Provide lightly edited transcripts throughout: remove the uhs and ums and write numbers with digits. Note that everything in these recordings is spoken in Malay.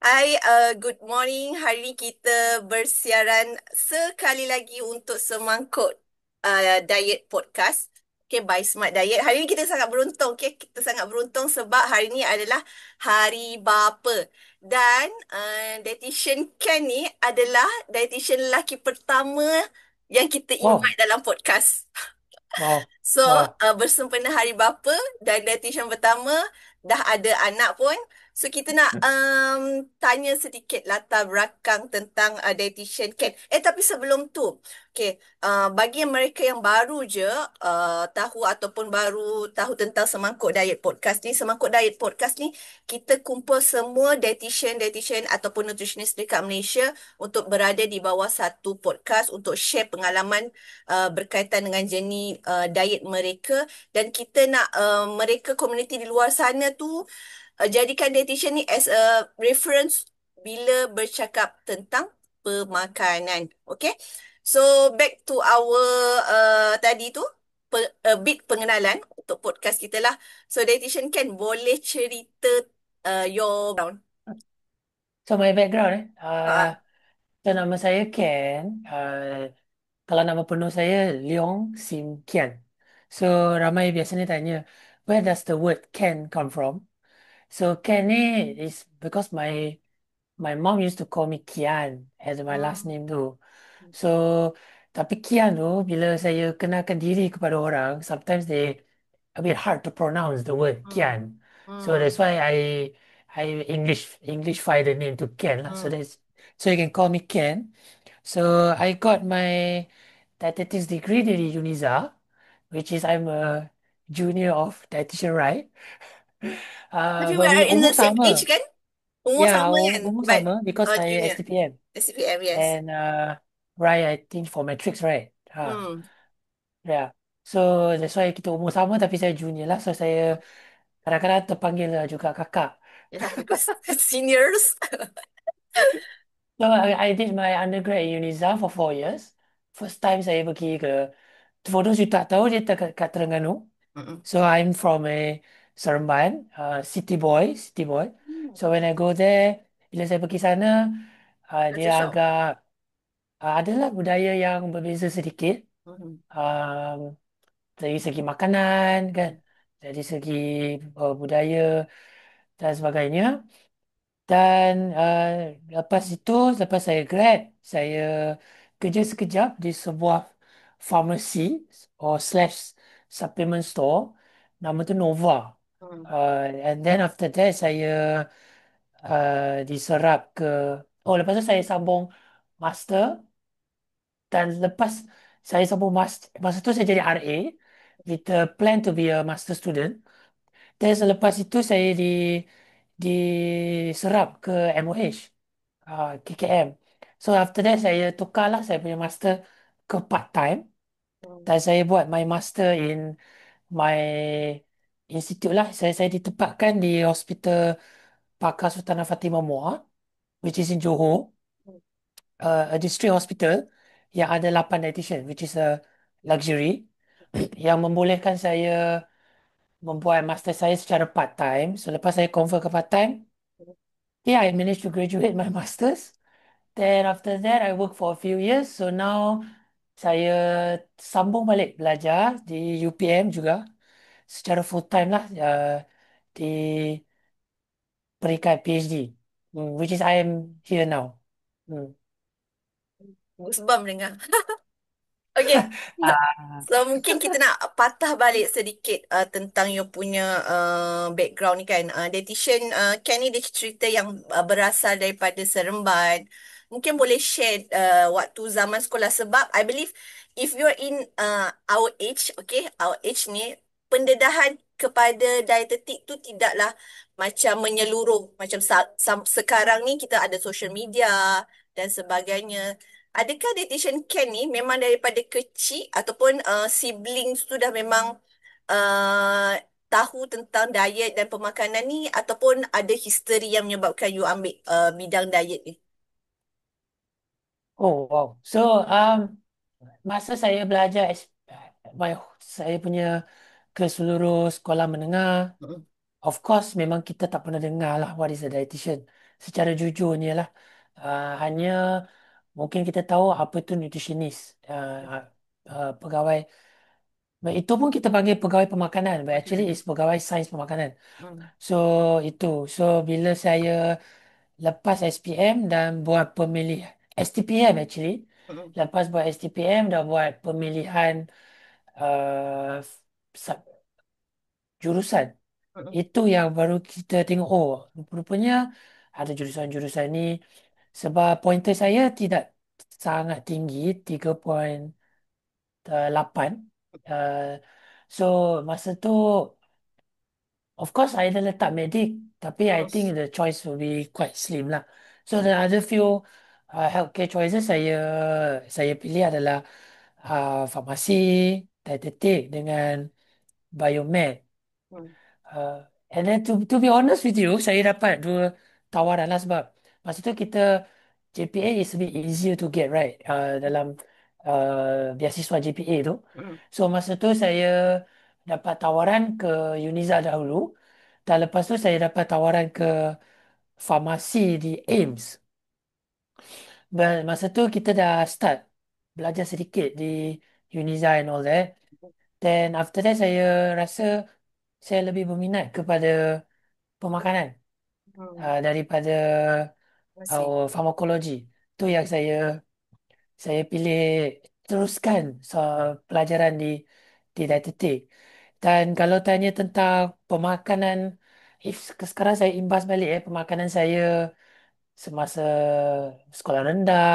Hai, good morning. Hari ini kita bersiaran sekali lagi untuk semangkuk diet podcast. Okay, by Smart Diet. Hari ini kita sangat beruntung. Okay, kita sangat beruntung sebab hari ini adalah Hari Bapa. Dan dietitian Ken ni adalah dietitian lelaki pertama yang kita invite Wow, dalam podcast. wow, So, wow. bersempena Hari Bapa dan dietitian pertama dah ada anak pun. So, kita nak tanya sedikit latar belakang tentang dietitian Ken. Tapi sebelum tu, okay, bagi mereka yang baru je tahu ataupun baru tahu tentang Semangkuk Diet Podcast ni, Semangkuk Diet Podcast ni, kita kumpul semua dietitian ataupun nutritionist dekat Malaysia untuk berada di bawah satu podcast untuk share pengalaman berkaitan dengan journey diet mereka dan kita nak mereka komuniti di luar sana tu jadikan dietitian ni as a reference bila bercakap tentang pemakanan. Okay? So back to our tadi tu a bit pengenalan untuk podcast kita lah. So dietitian kan boleh cerita your background. So my background Ah, so nama saya Ken. Kalau nama penuh saya Leong Sim Kian. So ramai biasanya tanya, where does the word Ken come from? So Ken ni is because my mom used to call me Kian as my last hmm, name tu. So tapi Kian tu bila saya kenalkan diri kepada orang, sometimes they a bit hard to pronounce the word hmm, Kian. So hmm, that's why I Englishify the name to Ken lah. So hmm. that's so you can call me Ken. So I got my dietetics degree dari UNIZA, which is I'm a junior of dietitian, right? Tapi we But we are in the umur same age sama. kan? Umur Yeah, sama kan? umur But sama because saya junior. STPM SPM, yes. and right I think for matrix, right? Hmm. Yeah. So that's why kita umur sama tapi saya junior lah. So saya kadang-kadang terpanggil juga kakak. Yeah, because seniors. So I did my undergrad in UNIZA for 4 years. First time saya pergi ke, for those who tak tahu, dia kat Terengganu. Mm-mm. So I'm from a Seremban, city boy. So when I go there, bila saya pergi sana, Culture dia shock. agak, adalah budaya yang berbeza sedikit. Mhm. Um, dari segi makanan, kan? Dari segi budaya dan sebagainya. Dan lepas saya grad, saya kerja sekejap di sebuah pharmacy or slash supplement store. Nama tu Nova. Mm. And then after that, saya diserap ke... Oh, lepas tu saya sambung master. Dan lepas saya sambung master, masa tu saya jadi RA with the plan to be a master student. Dan selepas itu saya diserap ke MOH, KKM. So after that saya tukarlah saya punya master ke part time Mm. dan saya buat my master in my institute lah. Saya ditempatkan di Hospital Pakar Sultanah Fatimah Muar, which is in Johor, a district hospital yang ada 8 dietitian, which is a luxury yang membolehkan saya membuat master saya secara part time. So lepas saya convert ke part time, yeah, I managed to graduate my masters. Then after that, I worked for a few years. So now saya sambung balik belajar di UPM juga secara full time lah, di peringkat PhD, which is I am here now. Hmm. Goosebump dengar. Okay. Ah, So mungkin kita nak patah balik sedikit tentang you punya background ni kan. Dietitian Ken ni dia cerita yang berasal daripada Seremban. Mungkin boleh share waktu zaman sekolah sebab I believe if you're in our age, okay, our age ni pendedahan kepada dietetik tu tidaklah macam menyeluruh macam sekarang ni kita ada social media dan sebagainya. Adakah dietitian Ken ni memang daripada kecil ataupun siblings tu dah memang uh, tahu tentang diet dan pemakanan ni ataupun ada history yang menyebabkan you ambil bidang diet ni? oh wow. So masa saya belajar my, saya punya ke seluruh sekolah menengah. Mm-mm. Of course, memang kita tak pernah dengar lah what is a dietitian. secara jujurnya lah. Hanya mungkin kita tahu apa itu nutritionist. Pegawai, itu pun kita panggil pegawai pemakanan, but actually Makanan. is pegawai sains pemakanan. Hmm. So itu, so bila saya lepas SPM dan buat pemilihan STPM actually, Hmm. lepas buat STPM dan buat pemilihan uh, sub- jurusan, Hmm. itu yang baru kita tengok, oh rupanya ada jurusan-jurusan ni, sebab pointer saya tidak sangat tinggi, 3.8. Uh, so masa tu, of course, I ada letak medik, tapi I Hmm. think the choice will be quite slim lah. So the other few healthcare choices saya pilih adalah farmasi, dietetik dengan biomed. Hmm. Uh, and then to be honest with you, saya dapat dua tawaran lah sebab masa tu kita JPA is a bit easier to get, right, dalam beasiswa JPA tu. Hmm. So masa tu saya dapat tawaran ke Uniza dahulu, dan lepas tu saya dapat tawaran ke farmasi di AIMS. Masa tu kita dah start belajar sedikit di Uniza and all that. Then after that saya rasa saya lebih berminat kepada pemakanan Hmm. daripada Masih. farmakologi. Tu yang saya pilih teruskan pelajaran di dietetik. Dan kalau tanya tentang pemakanan, if sekarang saya imbas balik pemakanan saya semasa sekolah rendah,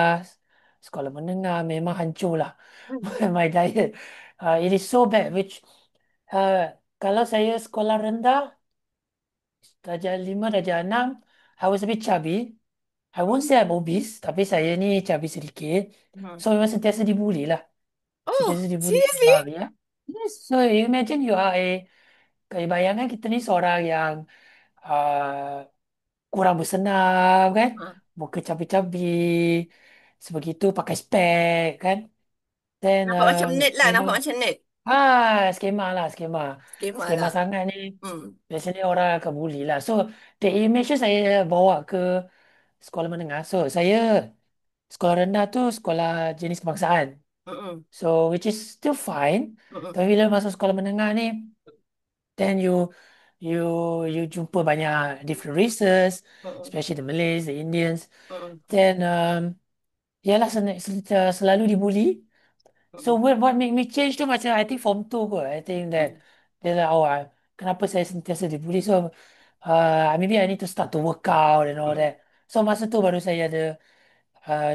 sekolah menengah memang hancur lah. Hmm. My diet. It is so bad, which uh, kalau saya sekolah rendah, darjah 5, darjah 6, I was a bit chubby. I won't say I'm obese, tapi saya ni chubby sedikit. Hmm. So memang sentiasa dibuli lah. Oh, Sentiasa dibuli seriously? sebab ya. Yes, so you imagine you are kau bayangkan kita ni seorang yang uh, kurang bersenam kan, Ha. muka cabi-cabi, sebegitu pakai spek kan, then Nampak macam nerd lah, memang nampak macam nerd. skema lah, skema Skema skema lah. sangat ni, Hmm. biasanya orang akan bully lah. So the image tu saya bawa ke sekolah menengah. So saya sekolah rendah tu sekolah jenis kebangsaan, Hmm. so which is still fine. Hmm. Tapi bila masuk sekolah menengah ni, then you you jumpa banyak different races, Hmm. especially the Malays, the Indians. Hmm. Then yalah, selalu dibully. So Hmm. what make me change tu macam I think form 2 kot. I think that Hmm. dia like, oh, kenapa saya sentiasa dibully. So maybe I need to start to work out and all Hmm. that. So masa tu baru saya ada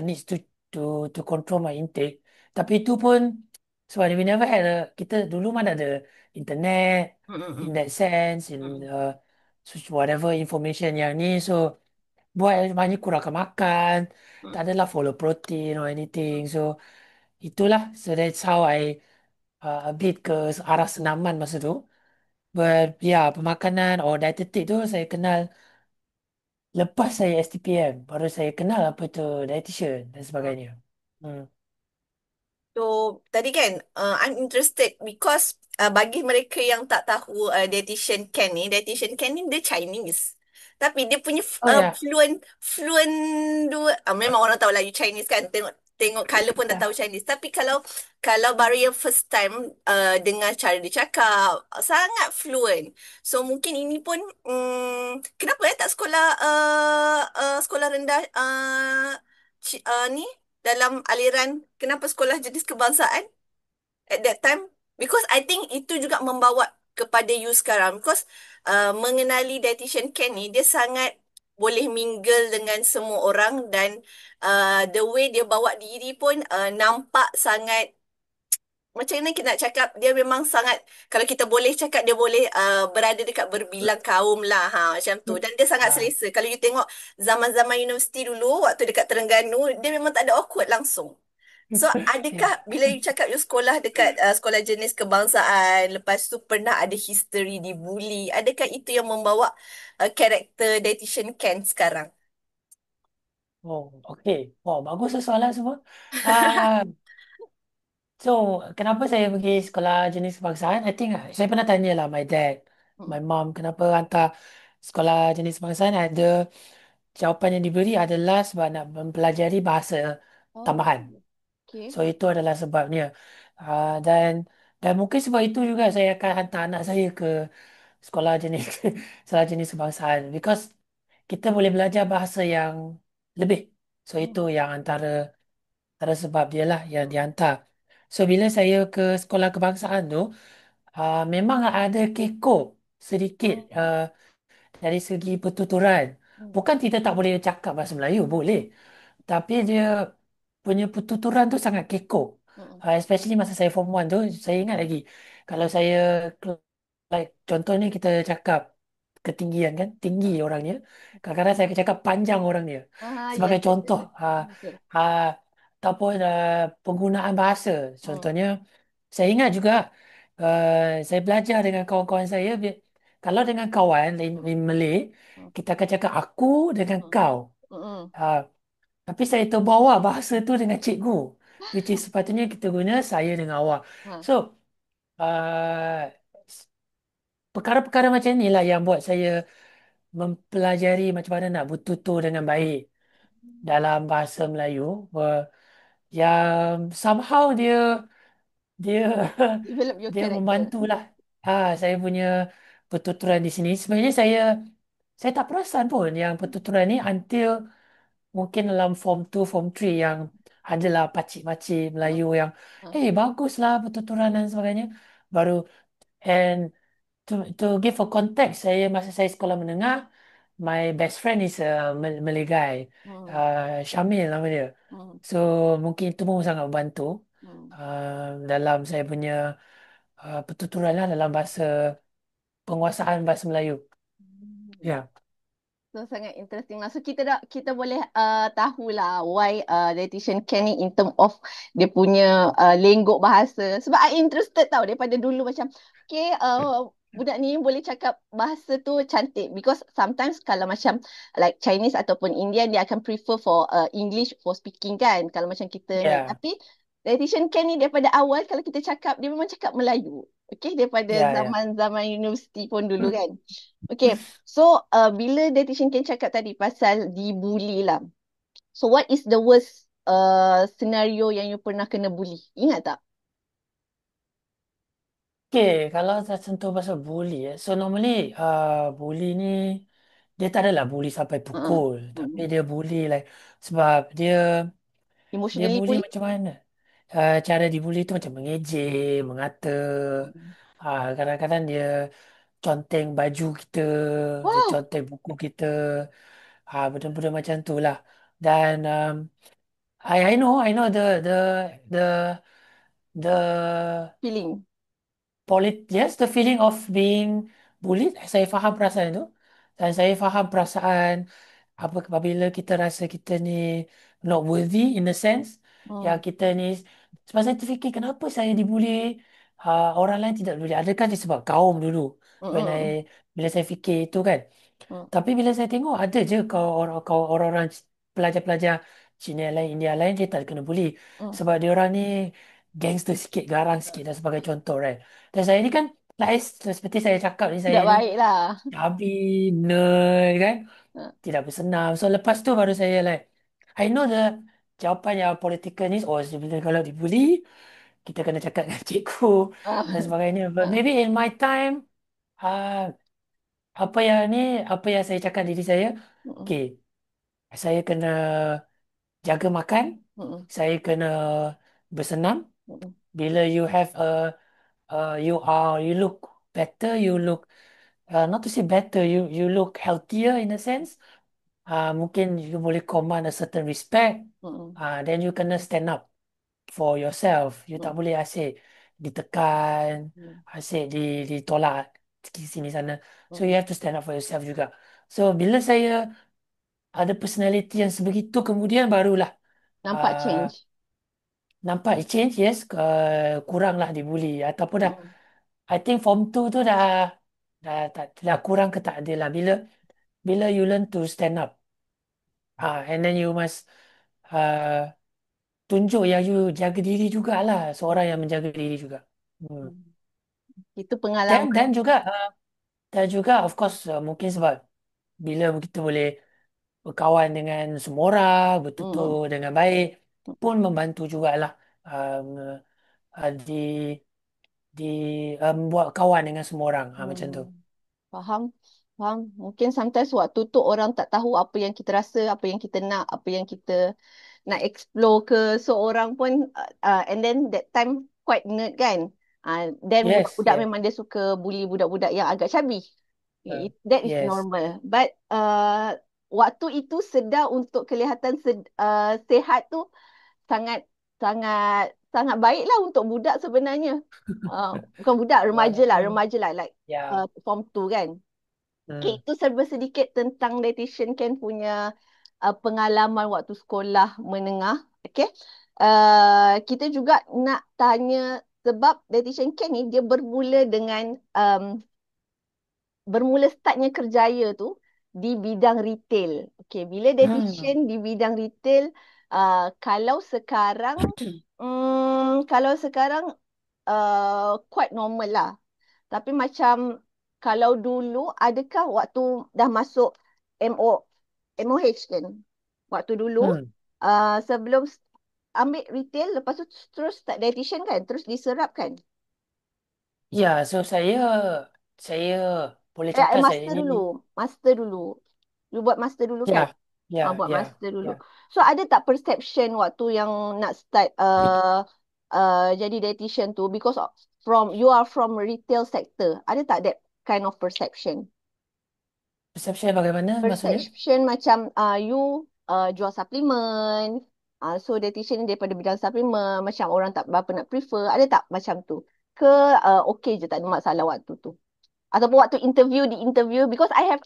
needs to to control my intake. Tapi itu pun sebab we never had kita dulu mana ada internet Hmm. in Hmm. that sense, in Hmm. whatever information yang ni. So buat banyak kurangkan makan, tak Hmm. adalah follow protein or anything. So itulah, so that's how I a bit ke arah senaman masa tu. But yeah, pemakanan or dietetic tu saya kenal lepas saya STPM, baru saya kenal apa itu dietitian dan Hmm. sebagainya. Hmm. So, tadi kan, I'm interested because bagi mereka yang tak tahu dietitian Ken ni dia Chinese. Tapi dia punya Oh ya, fluent, fluent dua, memang orang tahu lah you Chinese kan, tengok tengok color pun dah ya. tahu Chinese. Tapi kalau kalau baru yang first time dengar cara dia cakap, sangat fluent. So, mungkin ini pun, kenapa tak sekolah sekolah rendah ni? Dalam aliran kenapa sekolah jenis kebangsaan at that time, because I think itu juga membawa kepada you sekarang, because mengenali dietitian Ken ni dia sangat boleh mingle dengan semua orang, dan the way dia bawa diri pun nampak sangat, macam mana kita nak cakap, dia memang sangat, kalau kita boleh cakap, dia boleh berada dekat berbilang kaum lah, macam tu, dan dia sangat Ah. selesa. Kalau you tengok zaman-zaman universiti dulu waktu dekat Terengganu, dia memang tak ada awkward langsung. So, adakah Ya. bila you cakap you sekolah dekat sekolah jenis kebangsaan, lepas tu pernah ada history dibuli, adakah itu yang membawa karakter dietitian Ken sekarang? Oh, okay. Oh, bagus soalan semua. Ah, so, kenapa saya pergi sekolah jenis kebangsaan? I think saya pernah tanya lah my dad, Hmm. my mom, kenapa hantar sekolah jenis kebangsaan. Ada jawapan yang diberi adalah sebab nak mempelajari bahasa Oh, tambahan. okay. So itu adalah sebabnya. Dan mungkin sebab itu juga saya akan hantar anak saya ke sekolah jenis sekolah jenis kebangsaan, because kita boleh belajar bahasa yang lebih. So itu Hmm. yang antara sebab dia lah yang Hmm. dihantar. So bila saya ke sekolah kebangsaan tu, memang ada kekok sedikit Hmm. dari segi pertuturan. Hmm. Bukan kita tak boleh cakap bahasa Melayu, boleh. Tapi dia punya pertuturan tu sangat kekok. Hmm. Especially masa saya form 1 tu, saya ingat lagi. Kalau saya, like, contohnya kita cakap ketinggian kan, tinggi Hmm. orangnya. Kadang-kadang saya akan cakap panjang orangnya. Ya, Sebagai ya, ya, contoh, ya. Betul. uh, ataupun penggunaan bahasa. Hmm. Contohnya, saya ingat juga, saya belajar dengan kawan-kawan saya. Kalau dengan kawan Hmm. in Malay, Hmm. kita akan cakap aku dengan Hmm. kau. Hmm. Ah, tapi saya terbawa bahasa tu dengan cikgu. Which is sepatutnya kita guna saya dengan awak. Hmm. So, uh, perkara-perkara macam ni lah yang buat saya mempelajari macam mana nak bertutur dengan baik dalam bahasa Melayu. Yang somehow dia Develop your dia character. membantulah saya punya pertuturan di sini. Sebenarnya saya tak perasan pun yang pertuturan ni until mungkin dalam form 2, form 3 yang adalah pakcik-makcik Hmm. Melayu yang Hmm. baguslah pertuturan dan sebagainya. Baru, and to give a context, masa saya sekolah menengah, my best friend is a Malay guy, Hmm. Syamil nama dia. Hmm. So mungkin itu pun sangat membantu Hmm. dalam saya punya pertuturan lah dalam bahasa penguasaan bahasa Melayu. Hmm. Ya, So sangat interesting lah. So kita boleh tahulah why dietitian Ken ni in term of dia punya lenggok bahasa. Sebab I interested tau daripada dulu macam okay budak ni boleh cakap bahasa tu cantik because sometimes kalau macam like Chinese ataupun Indian dia akan prefer for English for speaking kan kalau macam kita ni. ya, Tapi dietitian Ken ni daripada awal kalau kita cakap dia memang cakap Melayu. Okay daripada ya, ya. zaman-zaman universiti pun dulu kan. Okay, so bila dietitian Ken cakap tadi pasal dibuli lah. So what is the worst scenario yang you pernah kena bully? Ingat tak? Okay, kalau saya sentuh pasal bully, so normally bully ni dia tak adalah bully sampai Uh-uh. pukul, tapi Mm. dia bully like sebab dia Emotionally bully bully? macam mana? Cara dibully tu macam mengejek, mengata, Mm. kadang-kadang dia conteng baju kita, dia Wow, conteng buku kita, benda-benda macam tu lah. Dan I know the the feeling. yes, the feeling of being bullied. Saya faham perasaan itu. Dan saya faham perasaan apabila kita rasa kita ni not worthy in a sense. Yang Mm. kita ni, sebab saya terfikir kenapa saya dibuli, orang lain tidak dibuli. Adakah disebab kaum dulu? When I, Mm-mm. bila saya fikir itu kan. Mm. Tapi bila saya tengok ada je kau orang-orang pelajar-pelajar Cina yang lain, India yang lain, dia tak kena bully. Mm. Sebab dia orang ni gangster sikit, garang sikit dan sebagai contoh, right? Dan saya ni kan, like, seperti saya cakap ni, saya Tidak ni baik lah. cabi, nerd kan, Mm. tidak bersenam. So lepas tu baru saya like, I know the jawapan yang political ni, oh sebenarnya kalau dibuli, kita kena cakap dengan cikgu dan Ah. sebagainya. But Ah. maybe in my time, uh, apa yang ni, apa yang saya cakap diri saya, Mm-mm. okay, saya kena jaga makan, Mm-mm. saya kena bersenam. Mm-mm. Bila you look better, you look, not to say better, you look healthier in a sense. Mungkin you boleh command a certain respect. Mm-mm. Then you kena stand up for yourself. You tak Mm-mm. boleh asyik ditekan, Mm-mm. asyik ditolak sini sana. So you Mm-mm. have to stand up for yourself juga. So bila saya ada personality yang sebegitu, kemudian barulah Nampak uh, change. nampak change, yes, kuranglah dibuli ataupun dah, Mm-mm. I think form 2 tu dah kurang ke tak adil lah bila you learn to stand up, and then you must uh, tunjuk yang you jaga diri jugalah, seorang yang menjaga diri juga. Hmm. Mm. Itu dan pengalaman. dan juga uh, dan juga of course, mungkin sebab bila kita boleh berkawan dengan semua orang, bertutur Mm-mm. dengan baik pun membantu jugalah um, di buat kawan dengan semua orang. Macam tu. Hmm. Faham, faham. Mungkin sometimes waktu tu orang tak tahu apa yang kita rasa, apa yang kita nak, apa yang kita nak explore ke. So orang pun, and then that time quite nerd kan. Then Yes, budak-budak yes. memang dia suka bully budak-budak yang agak chubby. Uh, That is yes. normal. But waktu itu sedar untuk kelihatan sehat tu sangat sangat sangat baiklah untuk budak sebenarnya. Bukan budak, Walaupun remaja lah like ya. form 2 kan. Okay, Hmm. itu serba sedikit tentang dietitian Ken punya pengalaman waktu sekolah menengah. Okay. Kita juga nak tanya sebab dietitian Ken ni dia bermula startnya kerjaya tu di bidang retail. Okay, bila Hmm. dietitian di bidang retail, kalau sekarang, kalau sekarang quite normal lah. Tapi macam kalau dulu, adakah waktu dah masuk MO, MOH kan? Waktu dulu, Hmm. sebelum ambil retail, lepas tu terus start dietitian kan? Terus diserap kan? Ya, so saya boleh cakap saya Master ni dulu. Master dulu. You buat master dulu kan? ya, ya, Buat ya, master dulu. ya. So ada tak perception waktu yang nak start jadi dietitian tu because you are from retail sector. Ada tak that kind of perception? Perception bagaimana maksudnya? Perception macam you jual suplemen. So dietitian ni daripada bidang suplemen macam orang tak berapa nak prefer. Ada tak macam tu? Ke okay je tak ada masalah waktu tu? Ataupun waktu di interview because I have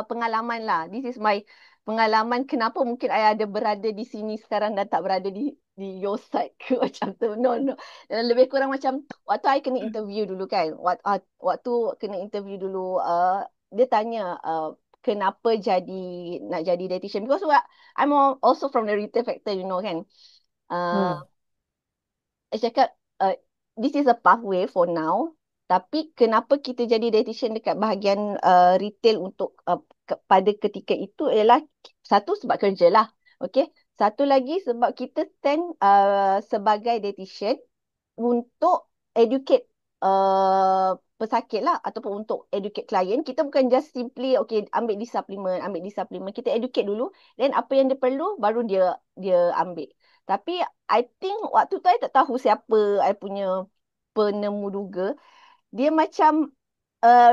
pengalaman lah. This is my pengalaman kenapa mungkin I ada berada di sini sekarang dan tak berada di your side ke macam tu. No, no. Lebih kurang macam waktu I kena interview dulu kan. Waktu kena interview dulu, dia tanya kenapa nak jadi dietitian because I'm also from the retail sector, you know kan. Uh, Hmm. saya cakap this is a pathway for now. Tapi kenapa kita jadi dietitian dekat bahagian retail untuk pada ketika itu ialah satu sebab kerja lah. Okay. Satu lagi sebab kita stand sebagai dietitian untuk educate pesakit lah ataupun untuk educate klien. Kita bukan just simply okay ambil di suplemen. Kita educate dulu then apa yang dia perlu baru dia dia ambil. Tapi I think waktu tu I tak tahu siapa I punya penemu duga. Dia macam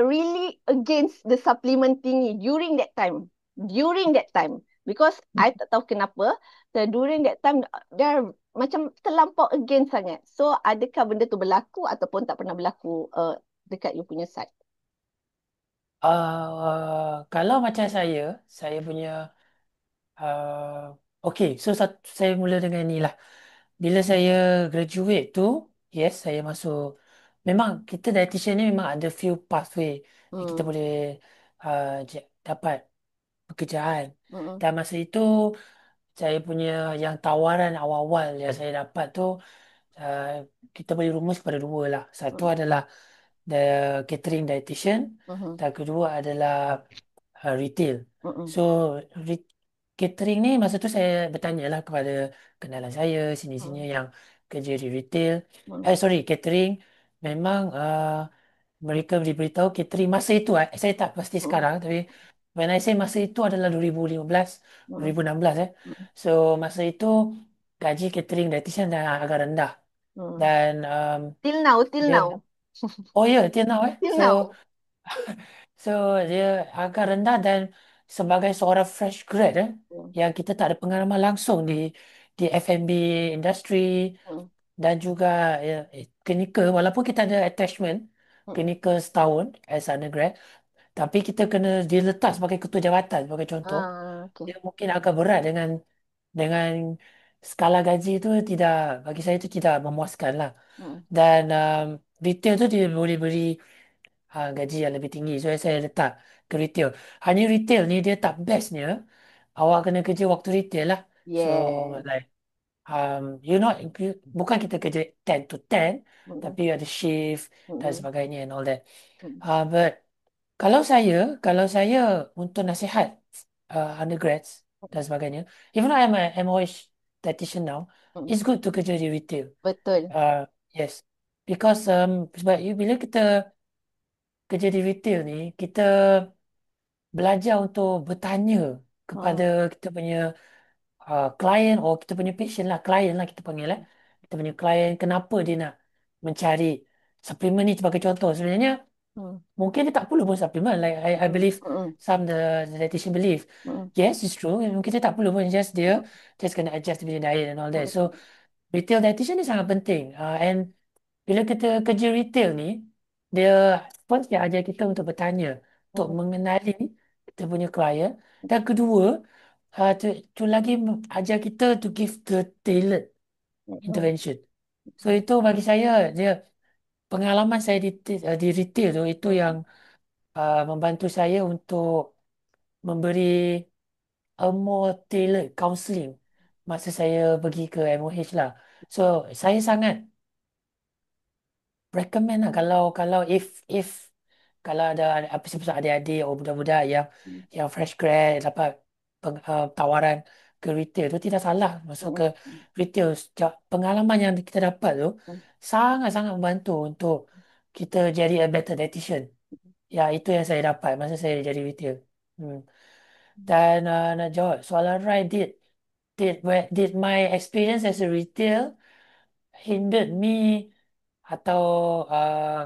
really against the supplement thingy during that time. During that time. Because I tak tahu kenapa. So, during that time, dia macam terlampau against sangat. So, adakah benda tu berlaku ataupun tak pernah berlaku dekat you punya side? Kalau macam saya punya okay, so saya mula dengan ni lah. Bila saya graduate tu, yes, saya masuk. Memang kita dietitian ni memang ada few pathway yang kita Hmm. boleh dapat pekerjaan. Hmm. Dan masa itu saya punya yang tawaran awal-awal yang saya dapat tu uh, kita boleh rumus kepada dua lah. Satu Hmm. adalah the catering dietitian Hmm. dan kedua adalah retail. Hmm. So re- catering ni masa tu saya bertanya lah kepada kenalan saya sini-sini Hmm. yang kerja di retail. Hmm. Sorry, catering memang mereka diberitahu catering masa itu saya tak pasti Hmm. sekarang tapi when I say masa itu adalah 2015 Hmm. 2016 Hmm. so masa itu gaji catering dietitian dah agak rendah Hmm. dan Till now, till dia now, oh ya dia now till so now. so dia agak rendah dan sebagai seorang fresh grad Hmm. yang kita tak ada pengalaman langsung di F&B industry Hmm. dan juga clinical walaupun kita ada attachment Hmm. clinical setahun as undergrad tapi kita kena diletak sebagai ketua jabatan sebagai contoh Okay. dia mungkin agak berat dengan skala gaji itu tidak bagi saya itu tidak memuaskan lah Hmm. dan retail tu dia boleh beri gaji yang lebih tinggi so saya letak ke retail hanya retail ni dia tak bestnya awak kena kerja waktu retail lah so Yes. like you not bukan kita kerja 10 to 10 Hmm. tapi ada shift dan Hmm. sebagainya and all that Hmm. but kalau saya untuk nasihat undergrads dan sebagainya. Even though I'm a MOH dietitian now, Mm. it's good to kerja di retail. Betul. Uh, yes, because sebab bila kita kerja di retail ni, kita belajar untuk bertanya kepada Mm. kita punya klien, oh kita punya patient lah, klien lah kita panggil lah. Kita punya klien, kenapa dia nak mencari suplemen ni sebagai contoh. Sebenarnya Mm. mungkin dia tak perlu pun suplemen. Like I Mm. believe Mm. the dietitian believe. Mm. Yes, it's true. Mungkin dia tak perlu pun. Just dia Mm. just kena adjust dia punya diet and all that. So Mm. retail dietitian ni sangat penting. And bila kita kerja retail ni, dia first dia ajar kita untuk bertanya, untuk Mm. mengenali kita punya klien. Dan kedua, tu lagi ajar kita to give the tailored Mm. intervention. So itu bagi saya, dia pengalaman saya di retail tu, itu yang membantu saya untuk memberi a more tailored counselling masa saya pergi ke MOH lah. So saya sangat recommend lah kalau if kalau ada apa sebab adik-adik atau budak-budak yang fresh grad dapat tawaran ke retail tu tidak salah masuk ke retail. Pengalaman yang kita dapat tu sangat-sangat membantu untuk kita jadi a better dietitian. Ya, itu yang saya dapat masa saya jadi retail. Hmm. Dan nak jawab soalan Rai, did my experience as a retail hindered me atau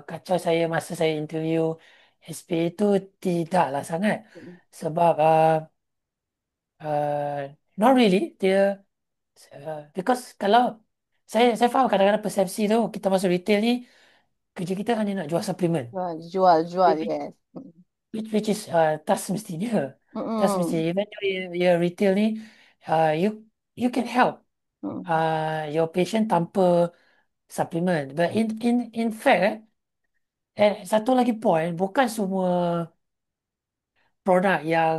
kacau saya masa saya interview SP itu? Tidaklah sangat. Sebab not really. Because kalau saya faham kadang-kadang persepsi tu kita masuk retail ni kerja kita hanya nak jual suplemen. Jual, Which, yes. Mm. which is tak semestinya. Tak semestinya. Mm. Even though you retail ni, you can help Mm. your patient tanpa suplemen. But in fact, satu lagi point, bukan semua produk yang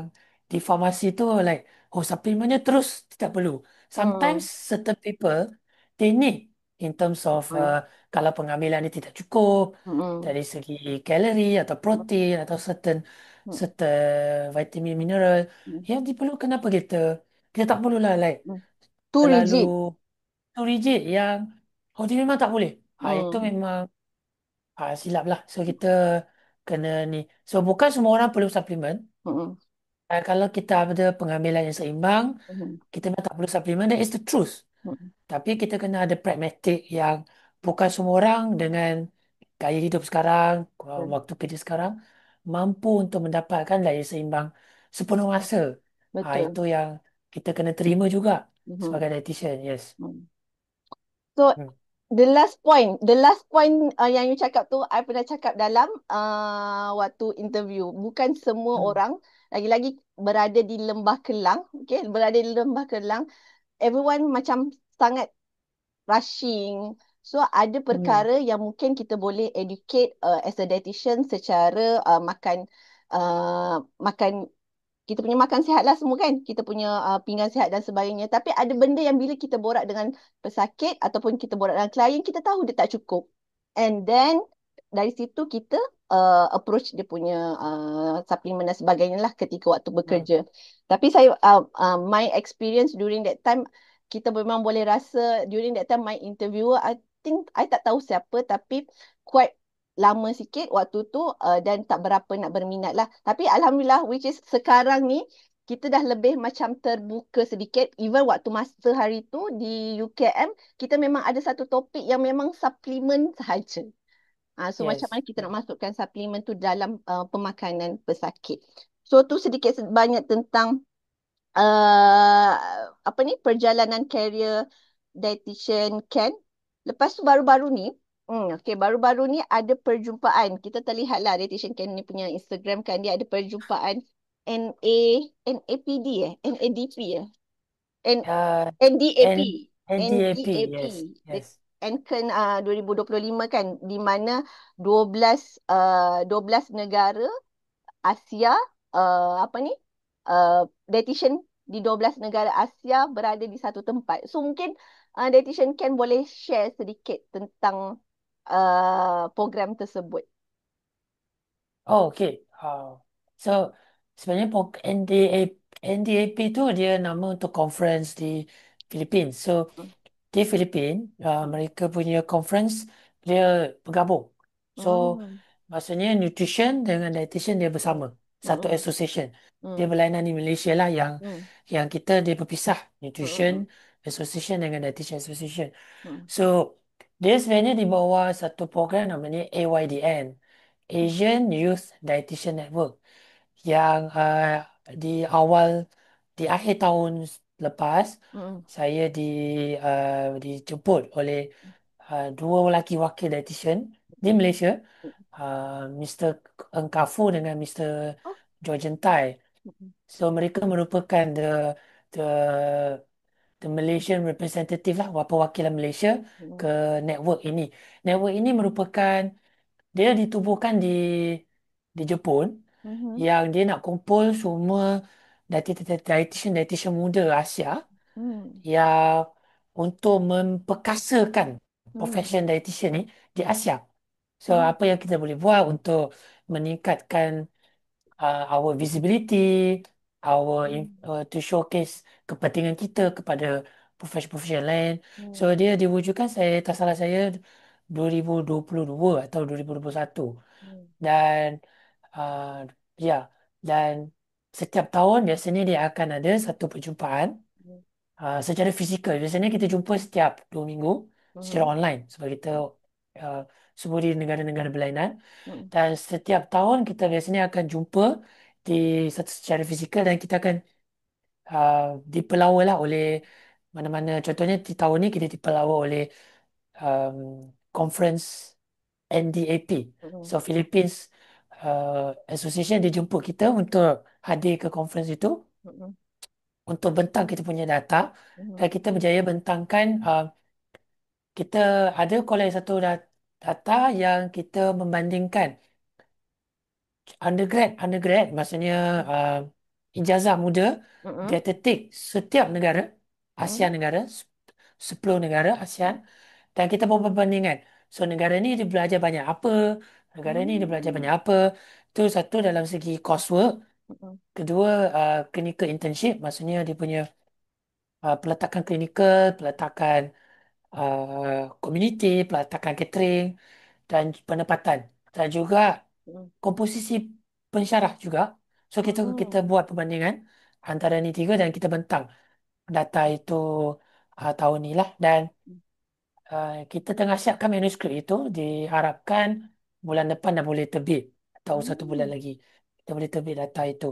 di farmasi tu like, oh supplementnya terus tidak perlu. Sometimes Mm. certain people, they need in terms of Mm. kalau pengambilan dia tidak cukup Mm. dari segi kalori atau protein atau Mm. certain vitamin mineral Mm. yang diperlukan apa kita tak perlulah like Mm. Too terlalu rigid. too rigid yang oh dia memang tak boleh. Itu Mm. memang silap lah. So kita kena ni. So bukan semua orang perlu suplemen. Mm. Kalau kita ada pengambilan yang seimbang, Mm. kita memang tak perlu suplemen. That is the truth. Mm. Tapi kita kena ada pragmatik yang bukan semua orang dengan gaya hidup sekarang, Betul. waktu kerja sekarang, mampu untuk mendapatkan daya seimbang sepenuh masa. Itu Betul. yang kita kena terima juga Mhm. sebagai dietitian. Yes. Mm. So, Hmm. the last point yang you cakap tu, I pernah cakap dalam waktu interview. Bukan semua Hmm. orang, lagi-lagi berada di Lembah Kelang, okay, berada di Lembah Kelang, everyone macam sangat rushing. So, ada Hmm. perkara yang mungkin kita boleh educate as a dietitian secara makan kita punya makan sihat lah semua kan. Kita punya pinggan sihat dan sebagainya. Tapi ada benda yang bila kita borak dengan pesakit ataupun kita borak dengan klien, kita tahu dia tak cukup. And then dari situ kita approach dia punya suplemen dan sebagainya lah ketika waktu Hmm. bekerja. Tapi saya, my experience during that time, kita memang boleh rasa during that time my interviewer, I think, I tak tahu siapa tapi quite lama sikit waktu tu dan tak berapa nak berminat lah. Tapi Alhamdulillah, which is sekarang ni, kita dah lebih macam terbuka sedikit. Even waktu masa hari tu di UKM, kita memang ada satu topik yang memang suplemen sahaja. So macam Yes. mana kita nak masukkan suplemen tu dalam pemakanan pesakit. So tu sedikit sebanyak tentang uh, apa ni, perjalanan career dietitian Ken. Lepas tu baru-baru ni, okay, baru-baru ni ada perjumpaan. Kita terlihat lah dietitian Ken ni punya Instagram kan, dia ada perjumpaan NA NAPD NADP N Uh, NDAP NDAP. NDAP Yes. the Yes. Anken 2025 kan, di mana 12 negara Asia, apa ni, dietitian di 12 negara Asia berada di satu tempat. So mungkin dietitian Ken boleh share sedikit tentang program tersebut. Oh, okay. So sebenarnya NDAP NDAP tu dia nama untuk conference di Philippines. So Mm, di Filipina, mereka punya conference dia bergabung. So mm, maksudnya nutrition dengan dietitian dia bersama satu mm, association. Dia mm, berlainan di Malaysia lah mm, yang kita dia berpisah nutrition mm, association dengan dietitian association. mm, So dia sebenarnya di bawah satu program namanya AYDN, Asian Youth Dietitian Network, yang di awal di akhir tahun lepas mm, saya dijemput oleh dua lelaki wakil dietitian di Malaysia, Mr. Eng Kafu dengan Mr. oh, Georgian Tai. mm, So mereka merupakan the the Malaysian representative lah, perwakilan Malaysia ke mm, network ini. Network ini merupakan dia ditubuhkan di Jepun, mhm, yang dia nak kumpul semua dietitian muda Asia mm, yang untuk memperkasakan mm, profession dietitian ni di Asia. So mm, apa yang kita boleh buat untuk meningkatkan our visibility, mm, to showcase kepentingan kita kepada profession-profession lain. So mm, dia diwujudkan, saya tak salah saya, 2022 atau 2021. mm, Dan uh, ya, dan setiap tahun biasanya dia akan ada satu perjumpaan mm, secara fizikal. Biasanya kita jumpa setiap 2 minggu secara mhm, online sebab kita uh, semua di negara-negara berlainan. mm, Dan setiap tahun kita biasanya akan jumpa di satu secara fizikal, dan kita akan uh, dipelawa lah oleh mana-mana. Contohnya di tahun ni kita dipelawa oleh um, conference NDAP. mm, So Philippines Association dijemput kita untuk hadir ke conference itu mm, untuk bentang kita punya data, dan mm, kita berjaya bentangkan, kita ada collect satu data yang kita membandingkan undergrad maksudnya uh, ijazah muda mm, dietetik setiap negara mm, ASEAN negara, 10 negara ASEAN, dan kita buat perbandingan. So negara ni dia belajar banyak apa, negara ni dia belajar mm, banyak apa. Itu satu dalam segi coursework. mm, Kedua, clinical internship, maksudnya dia punya peletakan klinikal, peletakan community, peletakan catering dan penempatan, dan juga mm, komposisi pensyarah juga. So kita mm, buat perbandingan antara ni tiga dan kita bentang data itu tahun ni lah. Dan kita tengah siapkan manuskrip itu, diharapkan bulan depan dah boleh terbit atau satu bulan mm, lagi kita boleh terbit data itu.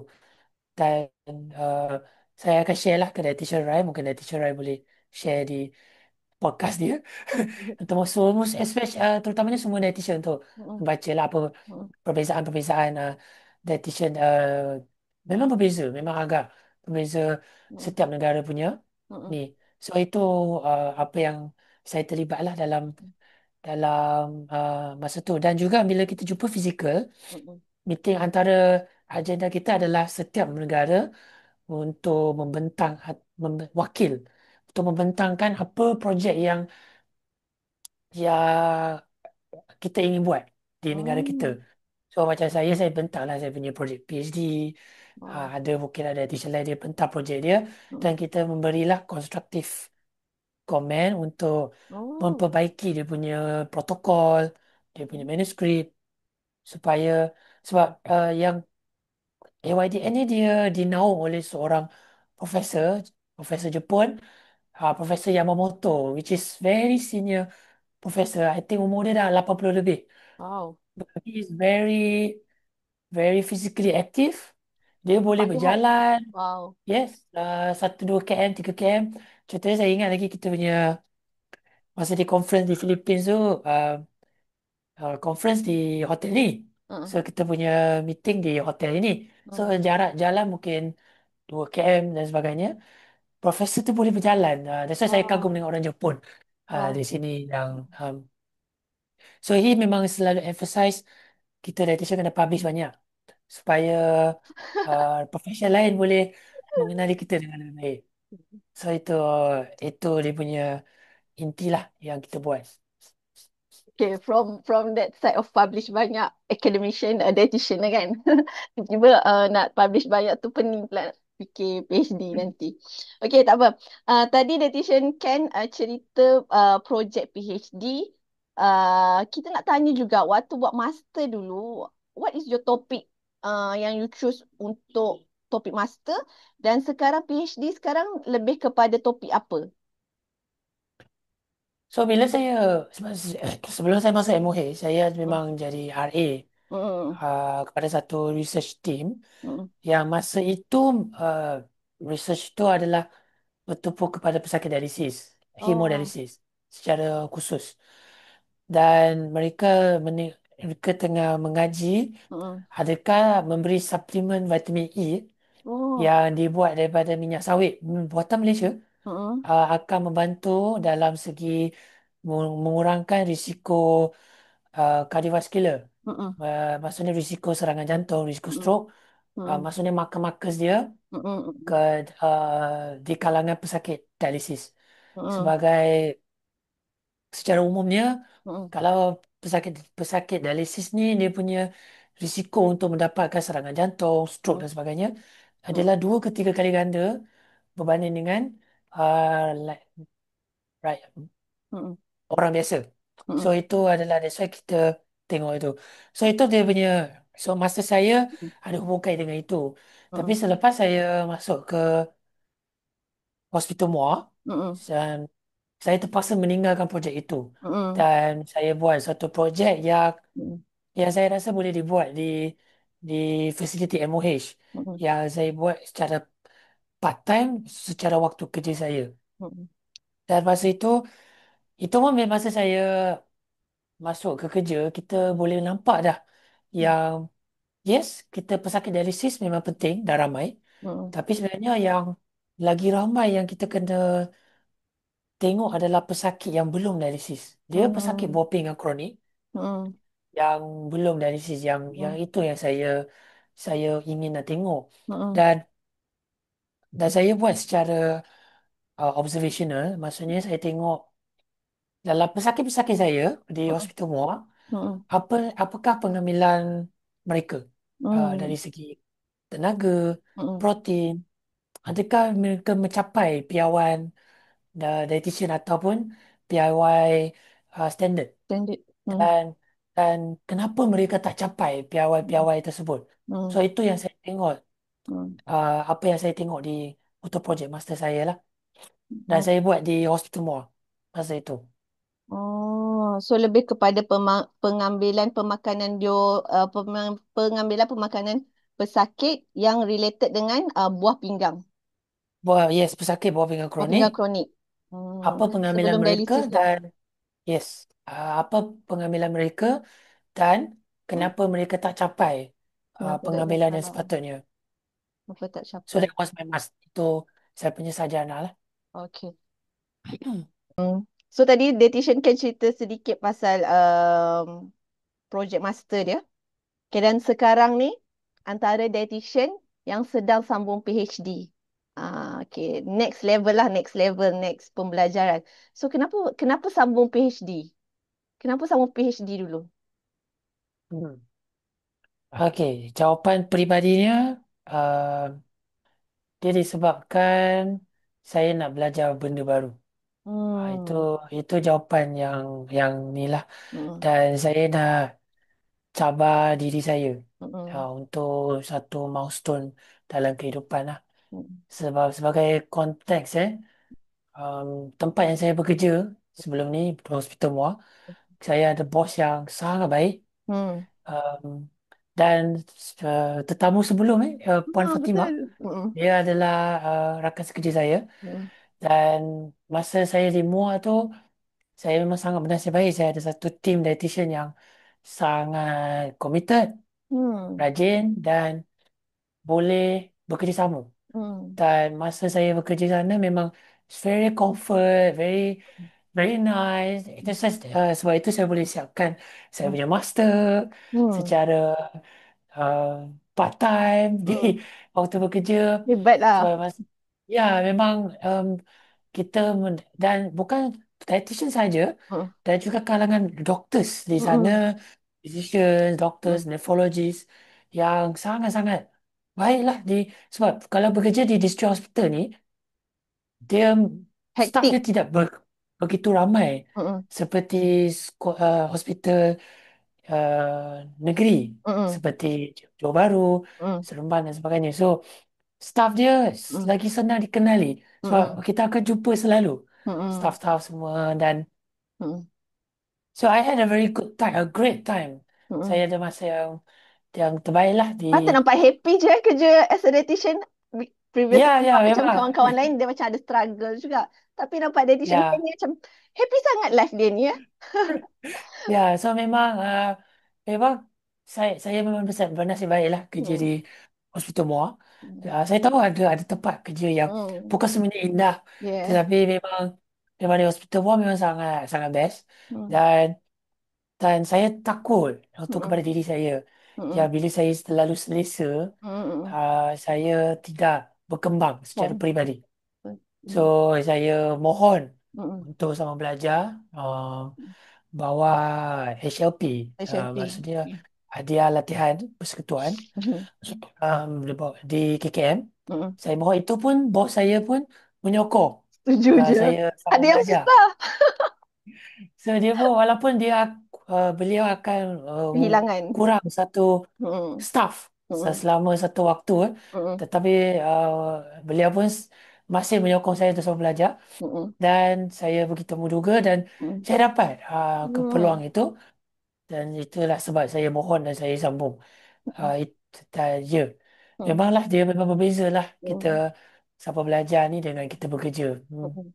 Dan uh, saya akan share lah ke Dietitian Rai. Mungkin Dietitian Rai boleh share di podcast dia. mm, Semua, terutamanya semua dietitian tu mm, baca lah apa mm, perbezaan-perbezaan dietitian, memang berbeza, memang agak berbeza mm, setiap negara punya mm, ni. So itu apa yang saya terlibat lah dalam dalam masa tu. Dan juga bila kita jumpa fizikal, mm, meeting antara agenda kita adalah setiap negara untuk membentang wakil untuk membentangkan apa projek yang kita ingin buat di negara kita. mm. So macam saya bentang lah saya punya projek PhD. Wow. Ada mungkin ada dietitian lain dia bentang projek dia, dan Mm. kita memberilah konstruktif komen untuk Oh, memperbaiki dia punya protokol, dia punya manuskrip, supaya sebab yang AYDN ni dia dinaung oleh seorang profesor, profesor Jepun, Profesor Yamamoto, which is very senior professor. I think umur dia dah 80 lebih. wow. He is very very physically active. Dia boleh Cepat sihat. berjalan. Wow. Yes, 1 2 km 3 km. Contohnya saya ingat lagi kita punya masa di conference di Philippines tu, conference di hotel ni. So Mm, kita punya meeting di hotel ini. So mm. jarak jalan mungkin 2 km dan sebagainya. Profesor tu boleh berjalan. That's why saya kagum Wow. dengan orang Jepun di Wow. sini yang so he memang selalu emphasize kita dietitian kena publish banyak supaya profession lain boleh mengenali kita dengan lebih baik. So itu dia punya intilah yang kita buat. Okay, from that side of publish banyak academician, dietitian lah kan. Tiba-tiba nak publish banyak tu pening pula. fikir PhD nanti. Okey, tak apa. Tadi Dietitian Ken cerita projek PhD. Kita nak tanya juga waktu buat master dulu, what is your topic yang you choose untuk topik master, dan sekarang PhD sekarang lebih kepada topik apa? So bila saya sebelum saya masuk MOH, saya Hmm. memang jadi RA Hmm. kepada satu research team Hmm. yang masa itu uh, research itu adalah bertumpu kepada pesakit dialisis, Oh. hemodialisis secara khusus. Dan mereka tengah mengaji Hmm. adakah memberi suplemen vitamin E Oh. yang dibuat daripada minyak sawit buatan Malaysia Hmm. akan membantu dalam segi mengurangkan risiko kardiovaskular. Hmm. Maksudnya risiko serangan jantung, risiko Hmm. stroke. Hmm. Maksudnya markers-markers dia Hmm. ke, di kalangan pesakit dialisis. Hmm. Sebagai secara umumnya, Hmm. kalau pesakit pesakit dialisis ni dia punya risiko untuk mendapatkan serangan jantung, stroke Hmm. dan sebagainya Hmm. adalah 2 ke 3 kali ganda berbanding dengan like, right, Hmm. orang biasa. So Hmm. itu adalah that's why kita tengok itu. So itu dia punya, so masa saya ada hubungan dengan itu. Tapi Hmm. selepas saya masuk ke Hospital Muar, Hmm. dan saya terpaksa meninggalkan projek itu. Hmm. Dan saya buat satu projek Hmm. yang saya rasa boleh dibuat di fasiliti MOH Hmm. yang saya buat secara part time secara waktu kerja saya. Hmm. Dan masa itu pun masa saya masuk ke kerja, kita boleh nampak dah yang yes, kita pesakit dialisis memang penting dan ramai. Hmm. Tapi sebenarnya yang lagi ramai yang kita kena tengok adalah pesakit yang belum dialisis. Dia pesakit Hmm. buah pinggang yang kronik Hmm. yang belum dialisis, yang Hmm. itu yang saya ingin nak tengok. Hmm. Dan dan saya buat secara observational, maksudnya saya tengok dalam pesakit-pesakit saya di Hospital Muar, Hmm. apakah pengambilan mereka Hmm. dari segi tenaga, Hmm. protein, adakah mereka mencapai piawai dietitian ataupun piawai standard, Standard. Hmm. dan dan kenapa mereka tak capai Hmm. piawai-piawai tersebut. So Hmm. itu yang saya tengok, Hmm. apa yang saya tengok di untuk projek master saya lah, dan Oh. saya buat di Hospital Muar masa itu. Oh, so lebih kepada pengambilan pemakanan pengambilan pemakanan pesakit yang related dengan buah pinggang. Yes, pesakit bawah pinggang Buah kronik, pinggang kronik. apa pengambilan Sebelum mereka, dialisis lah. dan yes, apa pengambilan mereka, dan Hmm. kenapa mereka tak capai Kenapa tak pengambilan capai? yang sepatutnya. Kenapa tak So capai? that was my master. Itu saya punya sarjana lah. Okay. So tadi dietitian kan cerita sedikit pasal project master dia. Okay, dan sekarang ni antara dietitian yang sedang sambung PhD. Okay, next level lah, next level, next pembelajaran. So kenapa sambung PhD? Kenapa sambung PhD dulu? Hmm. Okey, jawapan peribadinya, uh, dia disebabkan saya nak belajar benda baru. Itu Hmm. itu jawapan yang ni lah. Hmm. Dan saya nak cabar diri saya Hmm. untuk satu milestone dalam kehidupan lah. Hmm. Sebab sebagai konteks, um, tempat yang saya bekerja sebelum ni, Hospital Muar, saya ada bos yang sangat baik. Hmm. Um, dan tetamu sebelum, Puan Fatimah, Betul. Hmm. dia adalah rakan sekerja saya. Hmm. Dan masa saya di MUA tu, saya memang sangat bernasib baik. Saya ada satu tim dietitian yang sangat committed, Hmm. rajin, dan boleh bekerjasama. Hmm. Dan masa saya bekerja sana memang it's very comfort, very very nice. Sebab itu saya boleh siapkan saya Hmm. punya master Hmm. secara uh, part time di Hmm. waktu bekerja. Hebat So lah. ya, memang kita dan bukan dietitian saja, Hmm. dan juga kalangan doctors di sana, Hmm. physicians, doctors, Hmm. nephrologists yang sangat-sangat baiklah sebab kalau bekerja di district hospital ni, dia staff Hektik. dia tidak begitu ramai Mm-mm. seperti hospital negeri Mm-mm. seperti Johor Bahru, Mm-mm. Seremban dan sebagainya. So, staff dia Mm-mm. lagi senang dikenali sebab Mm-mm. kita akan jumpa selalu Mm-mm. staff-staff semua dan Mm-mm. so I had a very good time, a great time. Saya Mm-mm. ada masa yang terbaik lah di Patut nampak happy je kerja as a dietitian. Previously ya nampak ya macam memang kawan-kawan lain dia macam ada struggle juga. Tapi nampak dietitian kan ya ni macam happy sangat life dia ni ya. ya so memang saya memang bernasib baik lah kerja di Hmm. Hospital Muar. Hmm. Ya, saya tahu ada tempat kerja yang Hmm. bukan semuanya indah, Yeah. tetapi memang di Hospital Muar memang sangat sangat best Hmm. dan saya takut untuk Hmm. kepada diri saya. Ya, Hmm. bila saya terlalu selesa, Hmm. saya tidak berkembang secara Hmm. peribadi. So, Hmm. saya mohon Hmm. untuk sama belajar bawa HLP. HLP. Maksudnya Okay. hadiah latihan persekutuan Hmm. di KKM. Hmm. Saya mohon itu pun bos saya pun menyokong Setuju je. saya sama Ada yang belajar. susah. So dia pun walaupun beliau akan Kehilangan. kurang satu Hmm. staff Hmm. selama satu waktu, Hmm. tetapi beliau pun masih menyokong saya untuk sama belajar Hmm. dan saya bertemu juga dan Hmm. saya dapat Hmm. peluang itu dan itulah sebab saya mohon dan saya sambung. Ya, Hmm. memanglah dia memang berbeza lah kita Hmm. sama belajar ni dengan kita bekerja. Hmm. Hmm.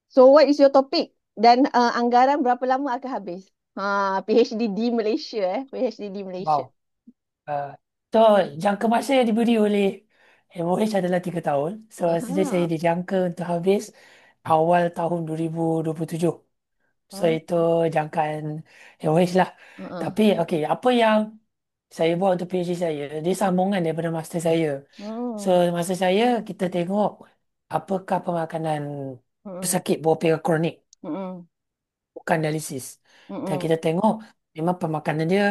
So what is your topic? Dan anggaran berapa lama akan habis? PhD di Malaysia PhD di Malaysia. Wow. Uh, so, jangka masa yang diberi oleh MOH adalah 3 tahun. So, rasanya saya Aha. dijangka untuk habis awal tahun 2027. So, Oh. itu jangkaan MOH lah. Uh-uh. Tapi, okey, apa yang saya buat untuk PhD saya, dia sambungan daripada master saya. So, Hmm. master saya, kita tengok apakah pemakanan Hmm. pesakit buah pinggang kronik, Hmm. bukan dialisis. Dan Hmm. kita tengok memang pemakanan dia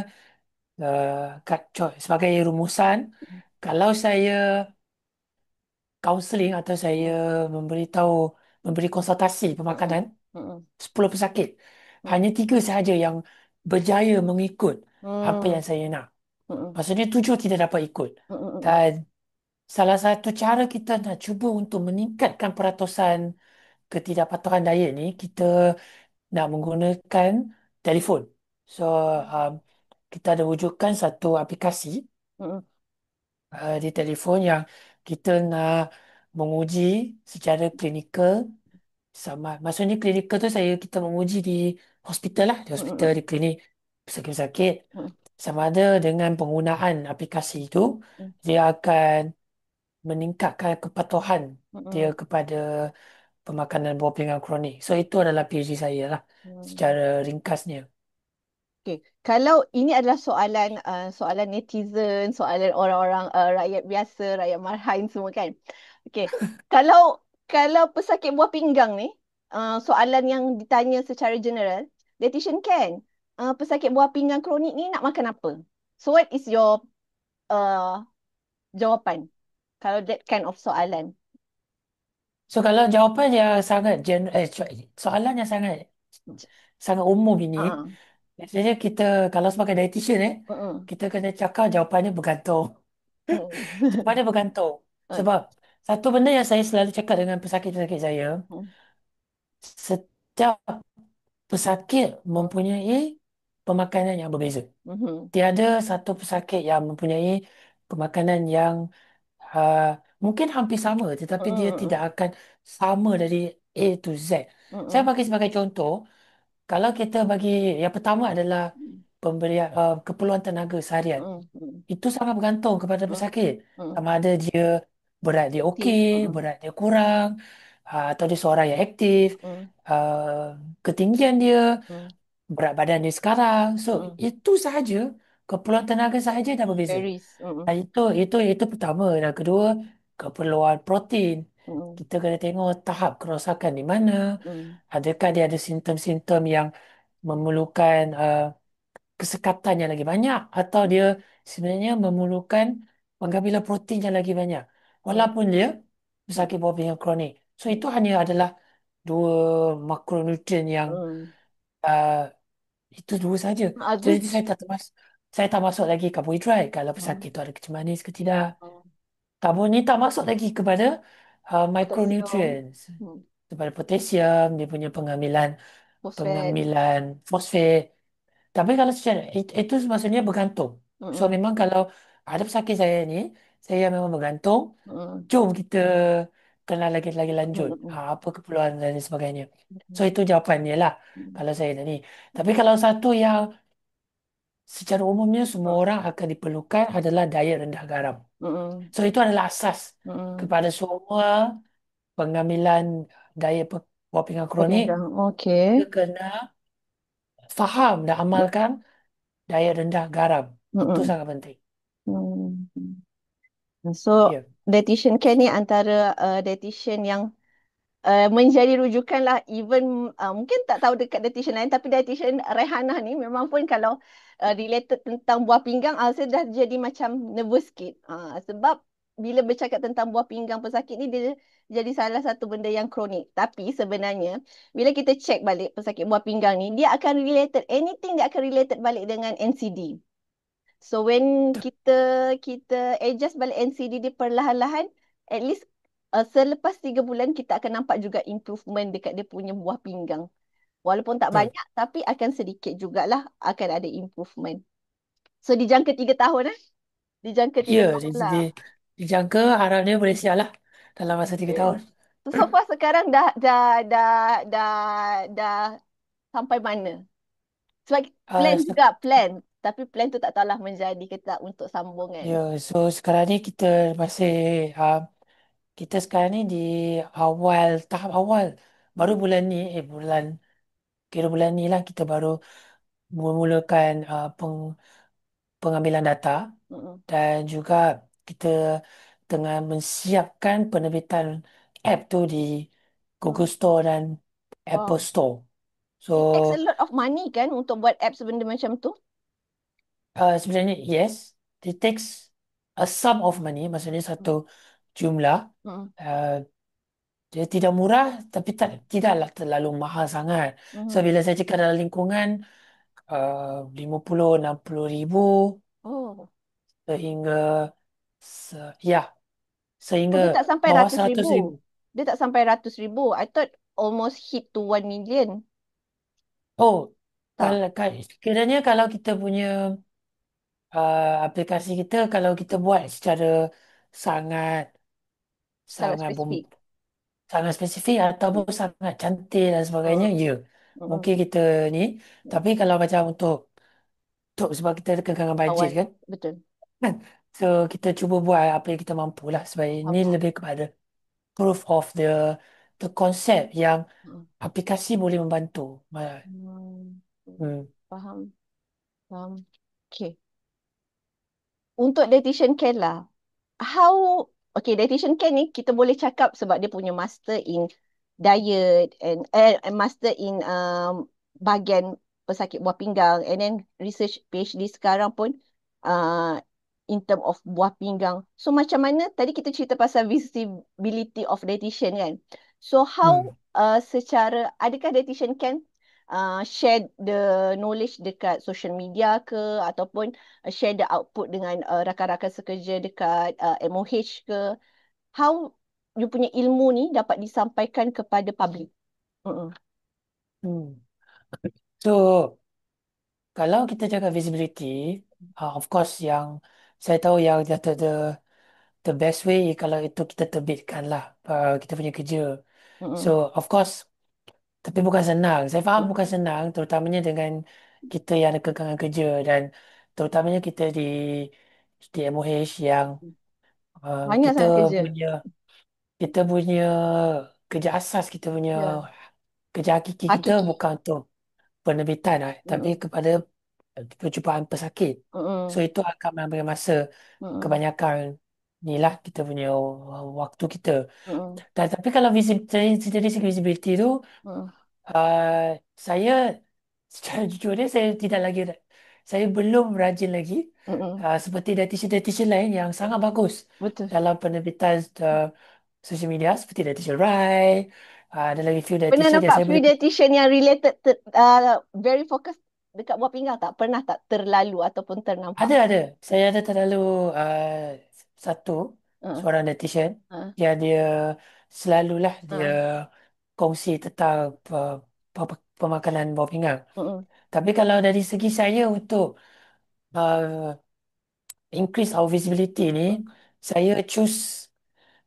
sebagai rumusan, kalau saya counseling atau saya Hmm. memberi konsultasi Hmm. pemakanan Hmm. 10 pesakit, Hmm. hanya 3 sahaja yang berjaya mengikut apa Hmm. yang saya nak. Hmm. Maksudnya 7 tidak dapat ikut. Hmm. Hmm. Dan salah satu cara kita nak cuba untuk meningkatkan peratusan ketidakpatuhan diet ni, kita nak menggunakan telefon. So, um, kita ada wujudkan satu aplikasi Hmm. di telefon yang kita nak menguji secara klinikal sama. Maksudnya klinikal tu kita menguji di hospital lah, di hospital, Hmm. di klinik pesakit-pesakit. Hmm. Sama ada dengan penggunaan aplikasi itu, Hmm. dia akan meningkatkan kepatuhan dia Hmm. kepada pemakanan buah pinggang kronik. So itu adalah PhD saya lah, Hmm. secara ringkasnya. Okay. Kalau ini adalah soalan netizen, soalan orang-orang rakyat biasa, rakyat marhain semua kan. Okay. Kalau pesakit buah pinggang ni, soalan yang ditanya secara general, dietitian kan, pesakit buah pinggang kronik ni nak makan apa? So what is your uh, jawapan? Kalau that kind of soalan. So kalau jawapan yang sangat soalan yang sangat sangat umum ini, Ah, biasanya kita kalau sebagai dietitian uh-uh. kita kena cakap jawapannya bergantung. Mm. Jawapannya bergantung. Uh, Sebab satu benda yang saya selalu cakap dengan pesakit-pesakit saya, mm, setiap pesakit mm, mempunyai pemakanan yang berbeza. mhm, Tiada satu pesakit yang mempunyai pemakanan yang uh, mungkin hampir sama, tetapi dia mm, tidak akan sama dari A to Z. Saya mm, bagi sebagai contoh, kalau kita bagi yang pertama adalah mm, pemberian keperluan tenaga seharian. mm, mm, Itu sangat bergantung kepada mm, pesakit. mm. Sama ada dia berat dia okey, Aktif. Mm, berat dia kurang, atau dia seorang yang aktif, mm, uh, ketinggian dia, mm, berat badan dia sekarang. So, mm. itu sahaja, keperluan tenaga sahaja dah berbeza. Varies. Itu pertama. Dan kedua, keperluan protein. Mm, Kita kena tengok tahap kerosakan di mana. mm, Adakah dia ada simptom-simptom yang memerlukan kesekatan yang lagi banyak atau dia sebenarnya memerlukan pengambilan proteinnya lagi banyak. Mm, Walaupun dia mm, pesakit buah pinggang kronik. So mm, itu hanya adalah dua makronutrien yang mm. uh, itu dua saja. Jadi Aduh. saya tak masuk lagi karbohidrat. Kalau Mm, pesakit itu ada kecil manis ke tidak. mm. Karbon ni tak masuk lagi kepada Potasium, micronutrients. mm, Kepada potasium, dia punya pengambilan fosfat. pengambilan fosfat. Tapi kalau secara itu maksudnya bergantung. So Mm, memang kalau ada pesakit saya ni, saya memang bergantung. mm, Jom kita kenal lagi lanjut. mm, mm, Apa keperluan dan sebagainya. So mm, itu jawapannya lah mm, kalau saya tadi. Tapi kalau satu yang secara umumnya semua mm, orang akan diperlukan adalah diet rendah garam. mm, So itu adalah asas mm. kepada semua pengambilan diet buah pinggang kronik. Peminggang. Okey. Kita kena faham dan amalkan diet rendah garam. Itu Mm, sangat penting. mm, mm. So, Ya, dietitian care ni antara dietitian yang menjadi rujukan lah even mungkin tak tahu dekat dietitian lain tapi dietitian Rehanah ni memang pun kalau related tentang buah pinggang saya dah jadi macam nervous sikit sebab bila bercakap tentang buah pinggang pesakit ni dia jadi salah satu benda yang kronik tapi sebenarnya bila kita check balik pesakit buah pinggang ni dia akan related anything dia akan related balik dengan NCD. So when kita kita adjust balik NCD dia perlahan-lahan, at least selepas 3 bulan kita akan nampak juga improvement dekat dia punya buah pinggang. Walaupun tak betul. banyak tapi akan sedikit jugalah akan ada improvement. So dijangka 3 tahun dijangka Ya, 3 tahun lah. dijangka harapnya boleh siap lah dalam masa 3 tahun. Okay. So far sekarang dah sampai mana? Sebab Uh, plan juga plan. Tapi plan tu tak tahulah menjadi ke tak untuk sambung kan. ya, so sekarang ni kita masih uh, kita sekarang ni di tahap awal. Baru Mm, bulan ni, kira bulan ni lah kita baru memulakan pengambilan data mm, dan juga kita tengah menyiapkan penerbitan app tu di mm. Google Store dan Apple Wow. Store. So It takes a lot of money kan untuk buat apps benda macam tu. sebenarnya yes, it takes a sum of money, maksudnya satu jumlah. Mm, Uh, Dia tidak murah tapi tidaklah terlalu mahal sangat. So mm. bila saya cakap dalam lingkungan 50-60 ribu Oh. sehingga ya Oh, sehingga dia tak sampai bawah ratus 100 ribu. ribu. Dia tak sampai ratus ribu. I thought almost hit to 1 million. Oh, Tak. kiranya kalau kita punya aplikasi kita kalau kita buat secara sangat Sangat sangat bom, spesifik. sangat spesifik ataupun sangat cantik dan sebagainya, Mm, ya mm, mungkin kita ni. mm. Tapi kalau macam untuk sebab kita ada kekangan bajet Awal. kan. Betul. Kan? So kita cuba buat apa yang kita mampu lah sebab ini Faham. lebih kepada proof of the concept yang Mm, aplikasi boleh membantu. mm, mm. Hmm. Faham. Faham. Okay. Untuk dietitian care lah. How okay, dietitian care ni kita boleh cakap sebab dia punya master in diet and master in bahagian pesakit buah pinggang and then research PhD sekarang pun uh, in term of buah pinggang. So macam mana tadi kita cerita pasal visibility of dietitian kan. So how Hmm. secara adakah dietitian can share the knowledge dekat social media ke ataupun share the output dengan rakan-rakan sekerja dekat MOH ke? How you punya ilmu ni dapat disampaikan kepada public? Mm-mm. Hmm. So kalau kita jaga visibility, of course yang saya tahu yang the best way kalau itu kita terbitkan lah kita punya kerja. So Mm-mm. of course, tapi bukan senang. Saya faham bukan senang, terutamanya dengan kita yang ada kekangan kerja dan terutamanya kita di MOH yang Banyak kita sangat kerja. punya kerja asas, kita punya Ya. kerja hakiki kita Hakiki. bukan untuk penerbitan tapi Mm-mm. kepada perjumpaan pesakit. So Mm-mm. itu akan mengambil masa Mm-mm. kebanyakan ni lah kita punya waktu kita. Mm-mm. Dan tapi kalau dari segi visibility tu Mm-mm. saya secara jujurnya saya tidak lagi saya belum rajin lagi Mm-mm. seperti dietitian-dietitian lain yang sangat bagus Betul. dalam penerbitan social media seperti dietitian Rai. Ada lagi few Pernah dietitian yang nampak saya few boleh. dietitian yang related very focus dekat buah pinggang tak? Pernah tak terlalu ataupun ternampak? Ada. Saya ada terlalu uh, satu Uh, seorang dietitian. uh, Dia selalulah dia uh, kongsi tentang pemakanan buah pinggang. mm-mm, Tapi kalau dari segi saya untuk uh, increase our visibility ni, mm. saya choose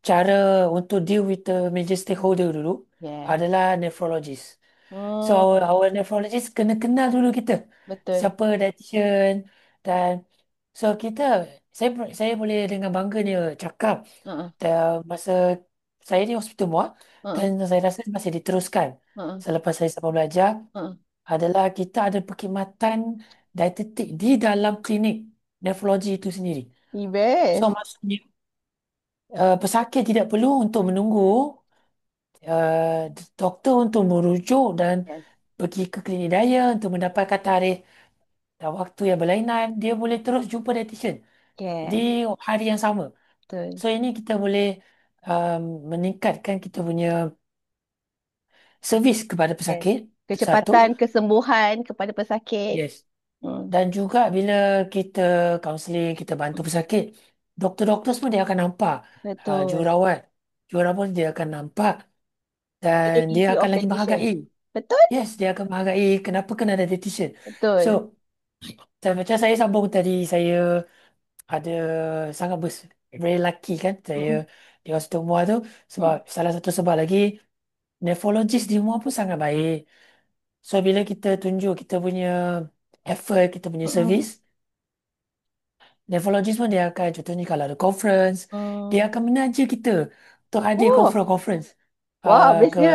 cara untuk deal with the major stakeholder dulu Yes. adalah nephrologist. So Hmm, our nephrologist kena kenal dulu kita. betul. Siapa dietitian dan so saya boleh dengan bangga ni cakap Uh, masa saya di hospital Muar uh, dan saya rasa masih diteruskan uh, selepas saya sampai belajar uh. adalah kita ada perkhidmatan dietetik di dalam klinik nefrologi itu sendiri. So Best. maksudnya pesakit tidak perlu untuk menunggu doktor untuk merujuk dan Yes. pergi ke klinik daya untuk mendapatkan tarikh dan waktu yang berlainan. Dia boleh terus jumpa dietitian di Yes. hari yang sama. Betul. So ini kita boleh um, meningkatkan kita punya servis kepada Yes. pesakit. Satu, Kecepatan kesembuhan kepada pesakit. yes. Hmm, Dan juga bila kita counseling, kita bantu pesakit, doktor-doktor semua dia akan nampak betul. jururawat. Jururawat pun dia akan nampak dan dia Ability akan of lagi dietitian. menghargai. Betul? Yes, dia akan menghargai kenapa kena ada dietitian. So, Betul. macam saya sambung tadi, saya ada sangat very lucky kan saya Mm-mm. di hospital Muar tu sebab Mm-mm. salah satu sebab lagi nephrologist di Muar pun sangat baik. So bila kita tunjuk kita punya effort, kita punya Mm-mm. servis, nephrologist pun dia akan contohnya kalau ada conference, dia Mm. akan menaja kita untuk hadir Oh, conference wah, ke bestnya.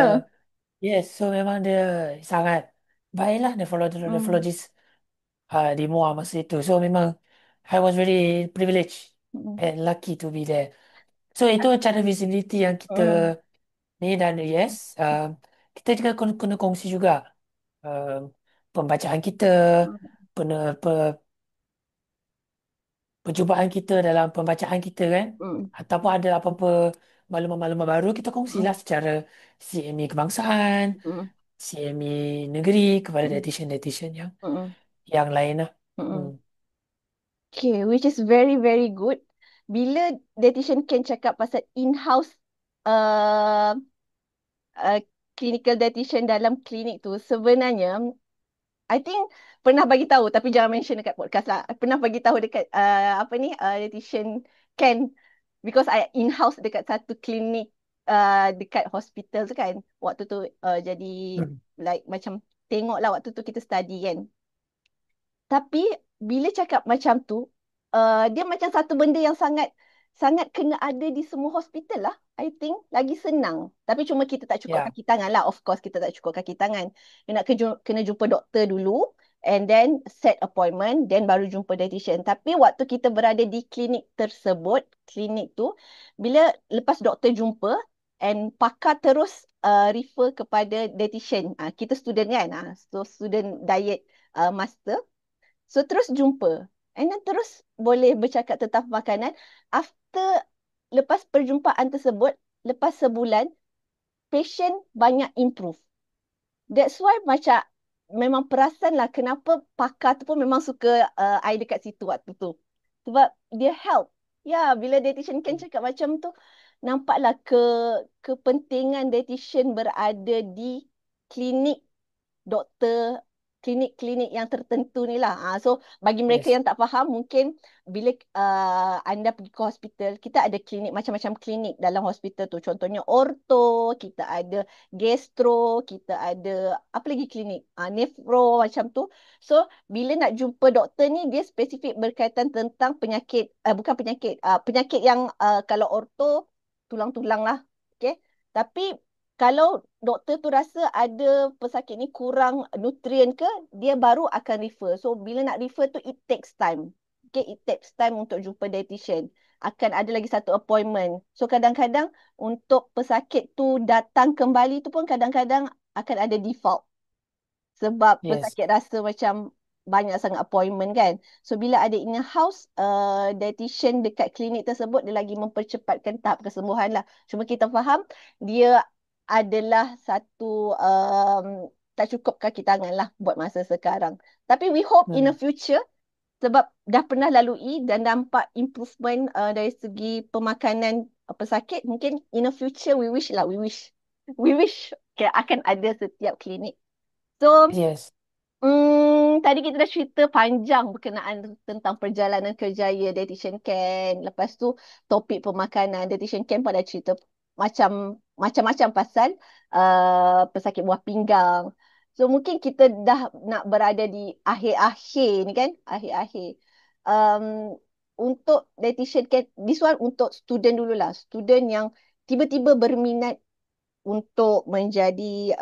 yes, so memang dia sangat baiklah Mm. nephrologist di Muar masa itu. So memang I was very privileged Mm. and lucky to be there. So itu cara visibility yang kita Mm. ni dan yes, kita juga kena kongsi juga um, pembacaan kita, pena, pe, percubaan kita dalam pembacaan kita kan, Mm. ataupun ada apa-apa maklumat-maklumat baru kita Mm. kongsilah secara CME kebangsaan, Mm. CME negeri kepada Mm. dietitian-dietitian Mm. yang lain lah. Hmm. Mm. Okay, which is very, very good. Bila dietitian can cakap pasal in-house uh, uh, clinical dietitian dalam klinik tu, sebenarnya I think pernah bagi tahu tapi jangan mention dekat podcast lah. I pernah bagi tahu dekat apa ni dietitian Ken because I in-house dekat satu klinik dekat hospital tu kan. Waktu tu jadi Hmm. like macam tengok lah waktu tu kita study kan. Tapi bila cakap macam tu, dia macam satu benda yang sangat sangat kena ada di semua hospital lah. I think lagi senang. Tapi cuma kita tak cukup Ya, kaki tangan lah. Of course kita tak cukup kaki tangan. Dia nak kena jumpa doktor dulu and then set appointment then baru jumpa dietitian. Tapi waktu kita berada di klinik tersebut, klinik tu, bila lepas doktor jumpa and pakar terus refer kepada dietitian. Kita student kan. So student diet master. So terus jumpa. And then terus boleh bercakap tentang makanan. After lepas perjumpaan tersebut, lepas sebulan, patient banyak improve. That's why macam memang perasan lah kenapa pakar tu pun memang suka I dekat situ waktu tu. Sebab dia help. Ya, bila dietitian kan cakap macam tu, nampaklah kepentingan dietitian berada di klinik doktor klinik-klinik yang tertentu ni lah. So bagi mereka yes, yang tak faham mungkin bila anda pergi ke hospital, kita ada klinik macam-macam klinik dalam hospital tu. Contohnya orto, kita ada gastro, kita ada apa lagi klinik? Nefro macam tu. So bila nak jumpa doktor ni dia spesifik berkaitan tentang penyakit bukan penyakit, penyakit yang kalau orto tulang-tulang lah. Okay. Tapi kalau doktor tu rasa ada pesakit ni kurang nutrien ke, dia baru akan refer. So, bila nak refer tu, it takes time. Okay, it takes time untuk jumpa dietitian. Akan ada lagi satu appointment. So, kadang-kadang untuk pesakit tu datang kembali tu pun kadang-kadang akan ada default. Sebab yes. pesakit rasa macam banyak sangat appointment kan. So bila ada in-house dietitian dekat klinik tersebut, dia lagi mempercepatkan tahap kesembuhan lah. Cuma kita faham dia adalah satu tak cukup kaki tangan lah buat masa sekarang. Tapi we hope in the Hmm. future, sebab dah pernah lalui dan nampak improvement dari segi pemakanan pesakit, mungkin in the future we wish lah, we wish akan ada setiap klinik. So Yes. tadi kita dah cerita panjang berkenaan tentang perjalanan kerjaya Dietitian Ken. Lepas tu topik pemakanan. Dietitian Ken pada cerita macam-macam pasal pesakit buah pinggang. So mungkin kita dah nak berada di akhir-akhir ni kan. Akhir-akhir. Um, untuk Dietitian Ken, this one untuk student dululah. Student yang tiba-tiba berminat untuk menjadi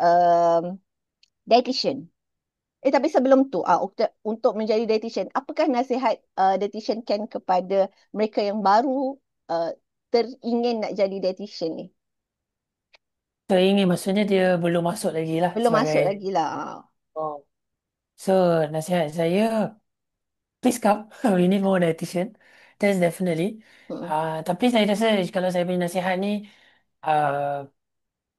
dietitian. Tapi sebelum tu, untuk menjadi dietitian, apakah nasihat dietitian Ken kepada mereka yang baru uh, teringin nak jadi dietitian ni? Teringin maksudnya dia belum masuk lagi lah Belum sebagai. masuk lagi lah. Oh. So, nasihat saya, please come. We need more dietitian. That's definitely. Mm, Tapi saya rasa kalau saya punya nasihat ni, uh,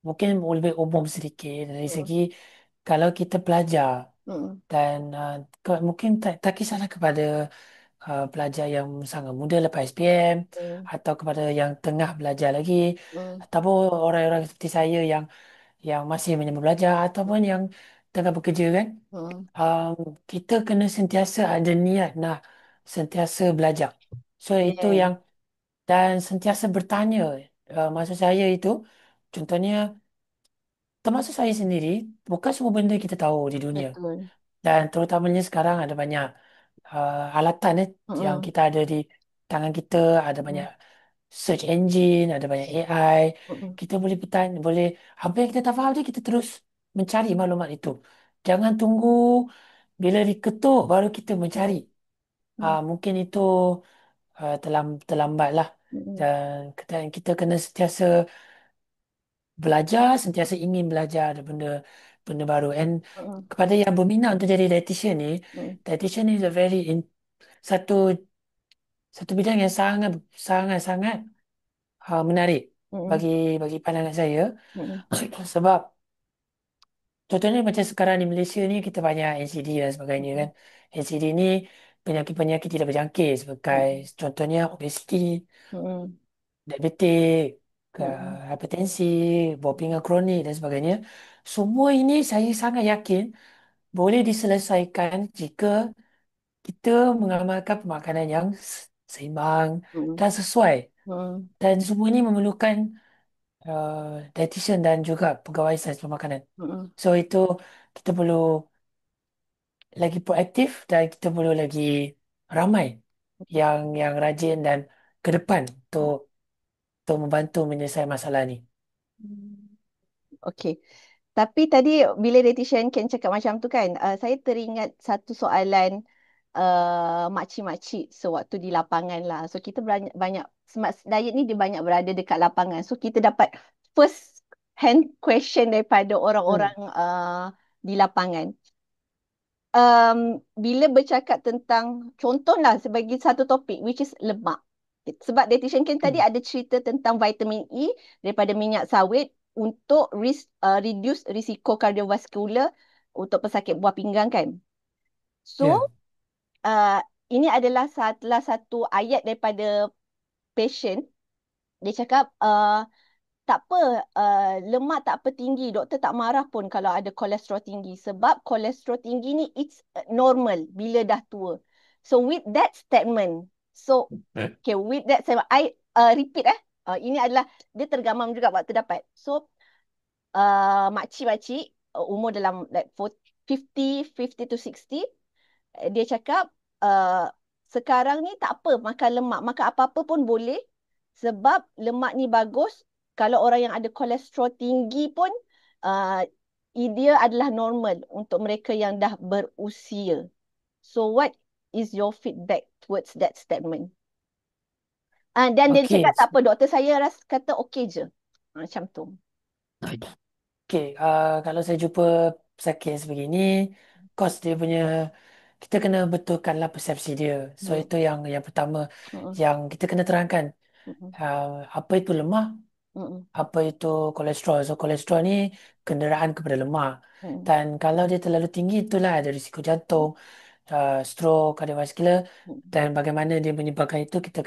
mungkin lebih umum sedikit dari mm, segi kalau kita pelajar mm, dan mungkin tak kisahlah kepada pelajar yang sangat muda lepas SPM mm, atau kepada yang tengah belajar lagi mm, ataupun orang-orang seperti saya yang masih menyambung belajar ataupun yang tengah bekerja kan. mm. um, Kita kena sentiasa ada niat nak sentiasa belajar. So itu Yeah, yang dan sentiasa bertanya. Maksud saya itu contohnya termasuk saya sendiri bukan semua benda kita tahu di dunia betul. dan terutamanya sekarang ada banyak alatan yang Mm, kita ada di tangan kita, ada banyak mm, search engine, ada banyak AI. mm, Kita boleh bertanya, boleh apa yang kita tak faham tu kita terus mencari maklumat itu. Jangan tunggu bila diketuk baru kita mencari. mm, mm, Mungkin itu terlambat lah. mm, Dan kita kena sentiasa belajar, sentiasa ingin belajar ada benda benda baru. And mm, kepada yang berminat untuk jadi dietitian ni, mm, dietitian is a satu satu bidang yang sangat sangat sangat menarik mm, bagi bagi pandangan saya. mm, Sebab contohnya macam sekarang di Malaysia ni kita banyak NCD dan sebagainya kan. mm, NCD ni penyakit-penyakit tidak berjangkit sebagai mm, contohnya obesiti, mm, diabetik, mm, hipertensi, buah pinggang kronik dan sebagainya. Semua ini saya sangat yakin boleh diselesaikan jika kita mengamalkan pemakanan yang seimbang mm, dan sesuai. mm, Dan semua ini memerlukan dietitian dan juga pegawai sains pemakanan. mm, So itu kita perlu lagi proaktif dan kita perlu lagi ramai yang rajin dan ke depan untuk membantu menyelesaikan masalah ni. mm. Okay. Tapi tadi bila dietitian Ken cakap macam tu kan, saya teringat satu soalan makcik-makcik sewaktu di lapangan lah. So kita banyak smart diet ni dia banyak berada dekat lapangan. So kita dapat first hand question daripada Hmm. orang-orang di lapangan. Bila bercakap tentang contohlah sebagai satu topik which is lemak. Sebab dietitian Ken tadi Hmm. ada cerita tentang vitamin E daripada minyak sawit untuk reduce risiko kardiovaskular untuk pesakit buah pinggang kan. So Ya. uh, ini adalah salah satu ayat daripada patient. Dia cakap tak apa, lemak tak apa tinggi. Doktor tak marah pun kalau ada kolesterol tinggi. Sebab kolesterol tinggi ni it's normal bila dah tua. So with that statement, okay, with that statement, I repeat ini adalah, dia tergamam juga waktu dapat. So makcik-makcik umur dalam like 50 to 60, dia cakap uh, sekarang ni tak apa makan lemak, makan apa-apa pun boleh sebab lemak ni bagus. Kalau orang yang ada kolesterol tinggi pun uh, dia adalah normal untuk mereka yang dah berusia. So what is your feedback towards that statement? Dan dia cakap Okey. tak apa, doktor saya kata okey je. Macam tu. Okey. Kalau saya jumpa pesakit sebegini, kos dia punya kita kena betulkanlah persepsi dia. So Mm, itu yang pertama mm, yang kita kena terangkan. mm, Apa itu lemak, mm, apa itu kolesterol. So kolesterol ni kenderaan kepada lemak. mm, Dan kalau dia terlalu tinggi, itulah ada risiko jantung, stroke, kardiovaskular, mm, dan bagaimana dia menyebabkan itu kita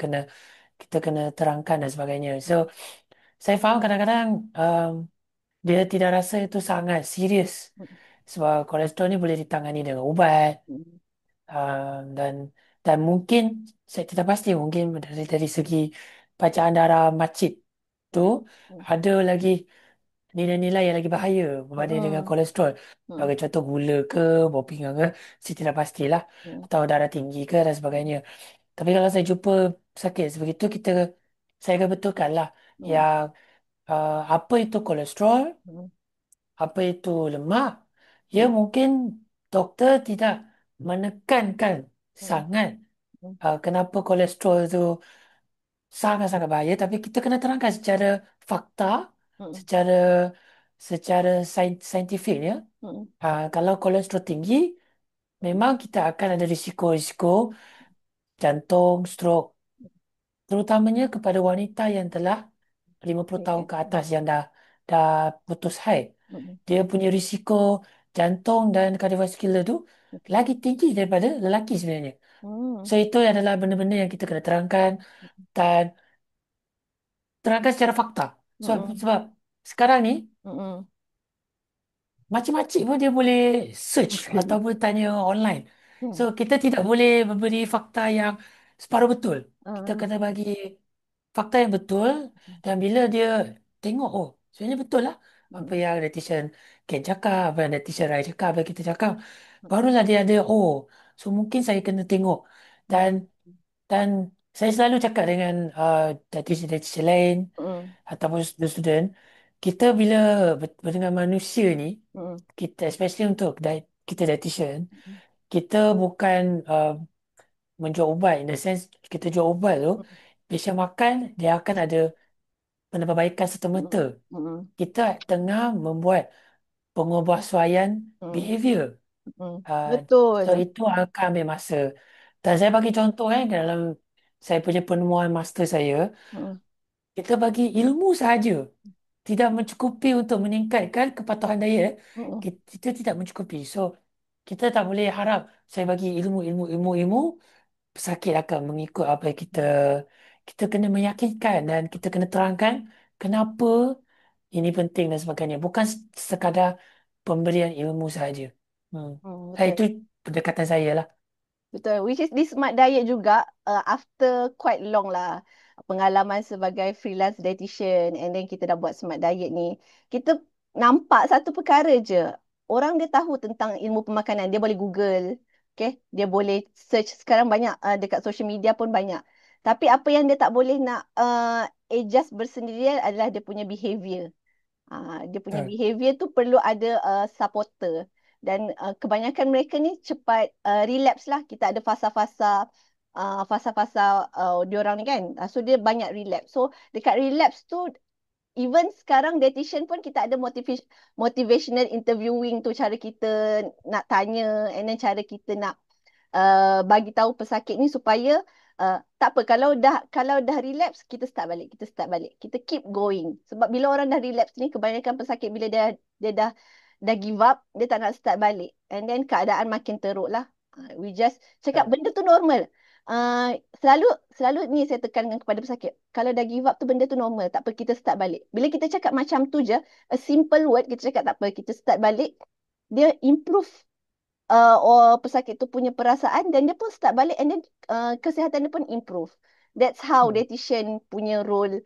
kena terangkan dan sebagainya. So mm, saya faham kadang-kadang dia tidak rasa itu sangat serius mm, sebab kolesterol ni boleh ditangani dengan ubat. mm, Dan dan mungkin saya tidak pasti, mungkin dari segi bacaan darah makcik tu mm, ada lagi nilai-nilai yang lagi bahaya mm, berbanding dengan mm, kolesterol. mm, Bagi contoh gula ke, bawang pinggang ke, saya tidak pastilah. mm, Atau darah tinggi ke dan sebagainya. Tapi kalau saya jumpa sakit sebegitu, saya akan betulkan lah mm, yang apa itu kolesterol, mm, apa itu lemak. Ya mm, mungkin doktor tidak menekankan mm, sangat mm, kenapa kolesterol itu sangat-sangat bahaya, tapi kita kena terangkan secara fakta, mm, secara secara saintifik ya. mm, Kalau kolesterol tinggi, memang kita akan ada risiko-risiko jantung, stroke, terutamanya kepada wanita yang telah 50 tahun mm, ke atas yang dah putus haid. mm, Dia punya risiko jantung dan kardiovaskular tu lagi tinggi daripada lelaki sebenarnya. mm, So itu adalah benda-benda yang kita kena terangkan dan terangkan secara fakta. So, mm, sebab sekarang ni mm, macam-macam pun dia boleh search ataupun tanya online. So mm, kita tidak boleh memberi fakta yang separuh betul. Kita mm, kena bagi fakta yang betul dan bila dia tengok, oh sebenarnya betul lah apa mm, yang netizen Ken cakap, apa yang netizen Rai cakap, apa yang kita cakap. mm, Barulah dia ada, oh so mungkin saya kena tengok. Dan dan saya selalu cakap dengan netizen-netizen lain mm, ataupun student-student, kita bila berdengar manusia ni, mm, kita especially untuk kita dietitian, mm, kita bukan menjual ubat. In the sense kita jual ubat tu, patient makan dia akan ada penambahbaikan serta-merta. mm, mm, Kita tengah membuat pengubahsuaian mm, behavior. mm. Uh, so Betul. itu akan ambil masa. Dan saya bagi contoh dalam saya punya penemuan master saya, Mm, kita bagi ilmu sahaja. Tidak mencukupi untuk meningkatkan kepatuhan diet. mm, Kita tidak mencukupi. So, kita tak boleh harap saya bagi ilmu, ilmu, ilmu, ilmu, pesakit akan mengikut apa yang kita kena meyakinkan dan kita kena terangkan kenapa ini penting dan sebagainya. Bukan sekadar pemberian ilmu sahaja. Hmm. betul. Itu pendekatan saya lah. Betul. Which is this smart diet juga after quite long lah pengalaman sebagai freelance dietitian and then kita dah buat smart diet ni. Kita nampak satu perkara je. Orang dia tahu tentang ilmu pemakanan. Dia boleh Google. Okay? Dia boleh search. Sekarang banyak dekat social media pun banyak. Tapi apa yang dia tak boleh nak adjust bersendirian adalah dia punya behavior. Dia punya Betul. behavior tu perlu ada supporter dan kebanyakan mereka ni cepat relapse lah. Kita ada fasa-fasa diorang ni kan. So dia banyak relapse. So dekat relapse tu even sekarang dietitian pun kita ada motivational interviewing tu, cara kita nak tanya and then cara kita nak bagi tahu pesakit ni supaya tak apa, kalau dah relapse kita start balik, kita keep going. Sebab bila orang dah relapse ni kebanyakan pesakit bila dia dah give up, dia tak nak start balik and then keadaan makin teruk lah. We just cakap benda tu normal. Selalu selalu ni saya tekankan kepada pesakit, kalau dah give up tu benda tu normal, tak apa, kita start balik. Bila kita cakap macam tu je, a simple word, kita cakap tak apa, kita start balik, dia improve pesakit tu punya perasaan dan dia pun start balik and then kesihatan dia pun improve. That's how Hmm. dietitian punya role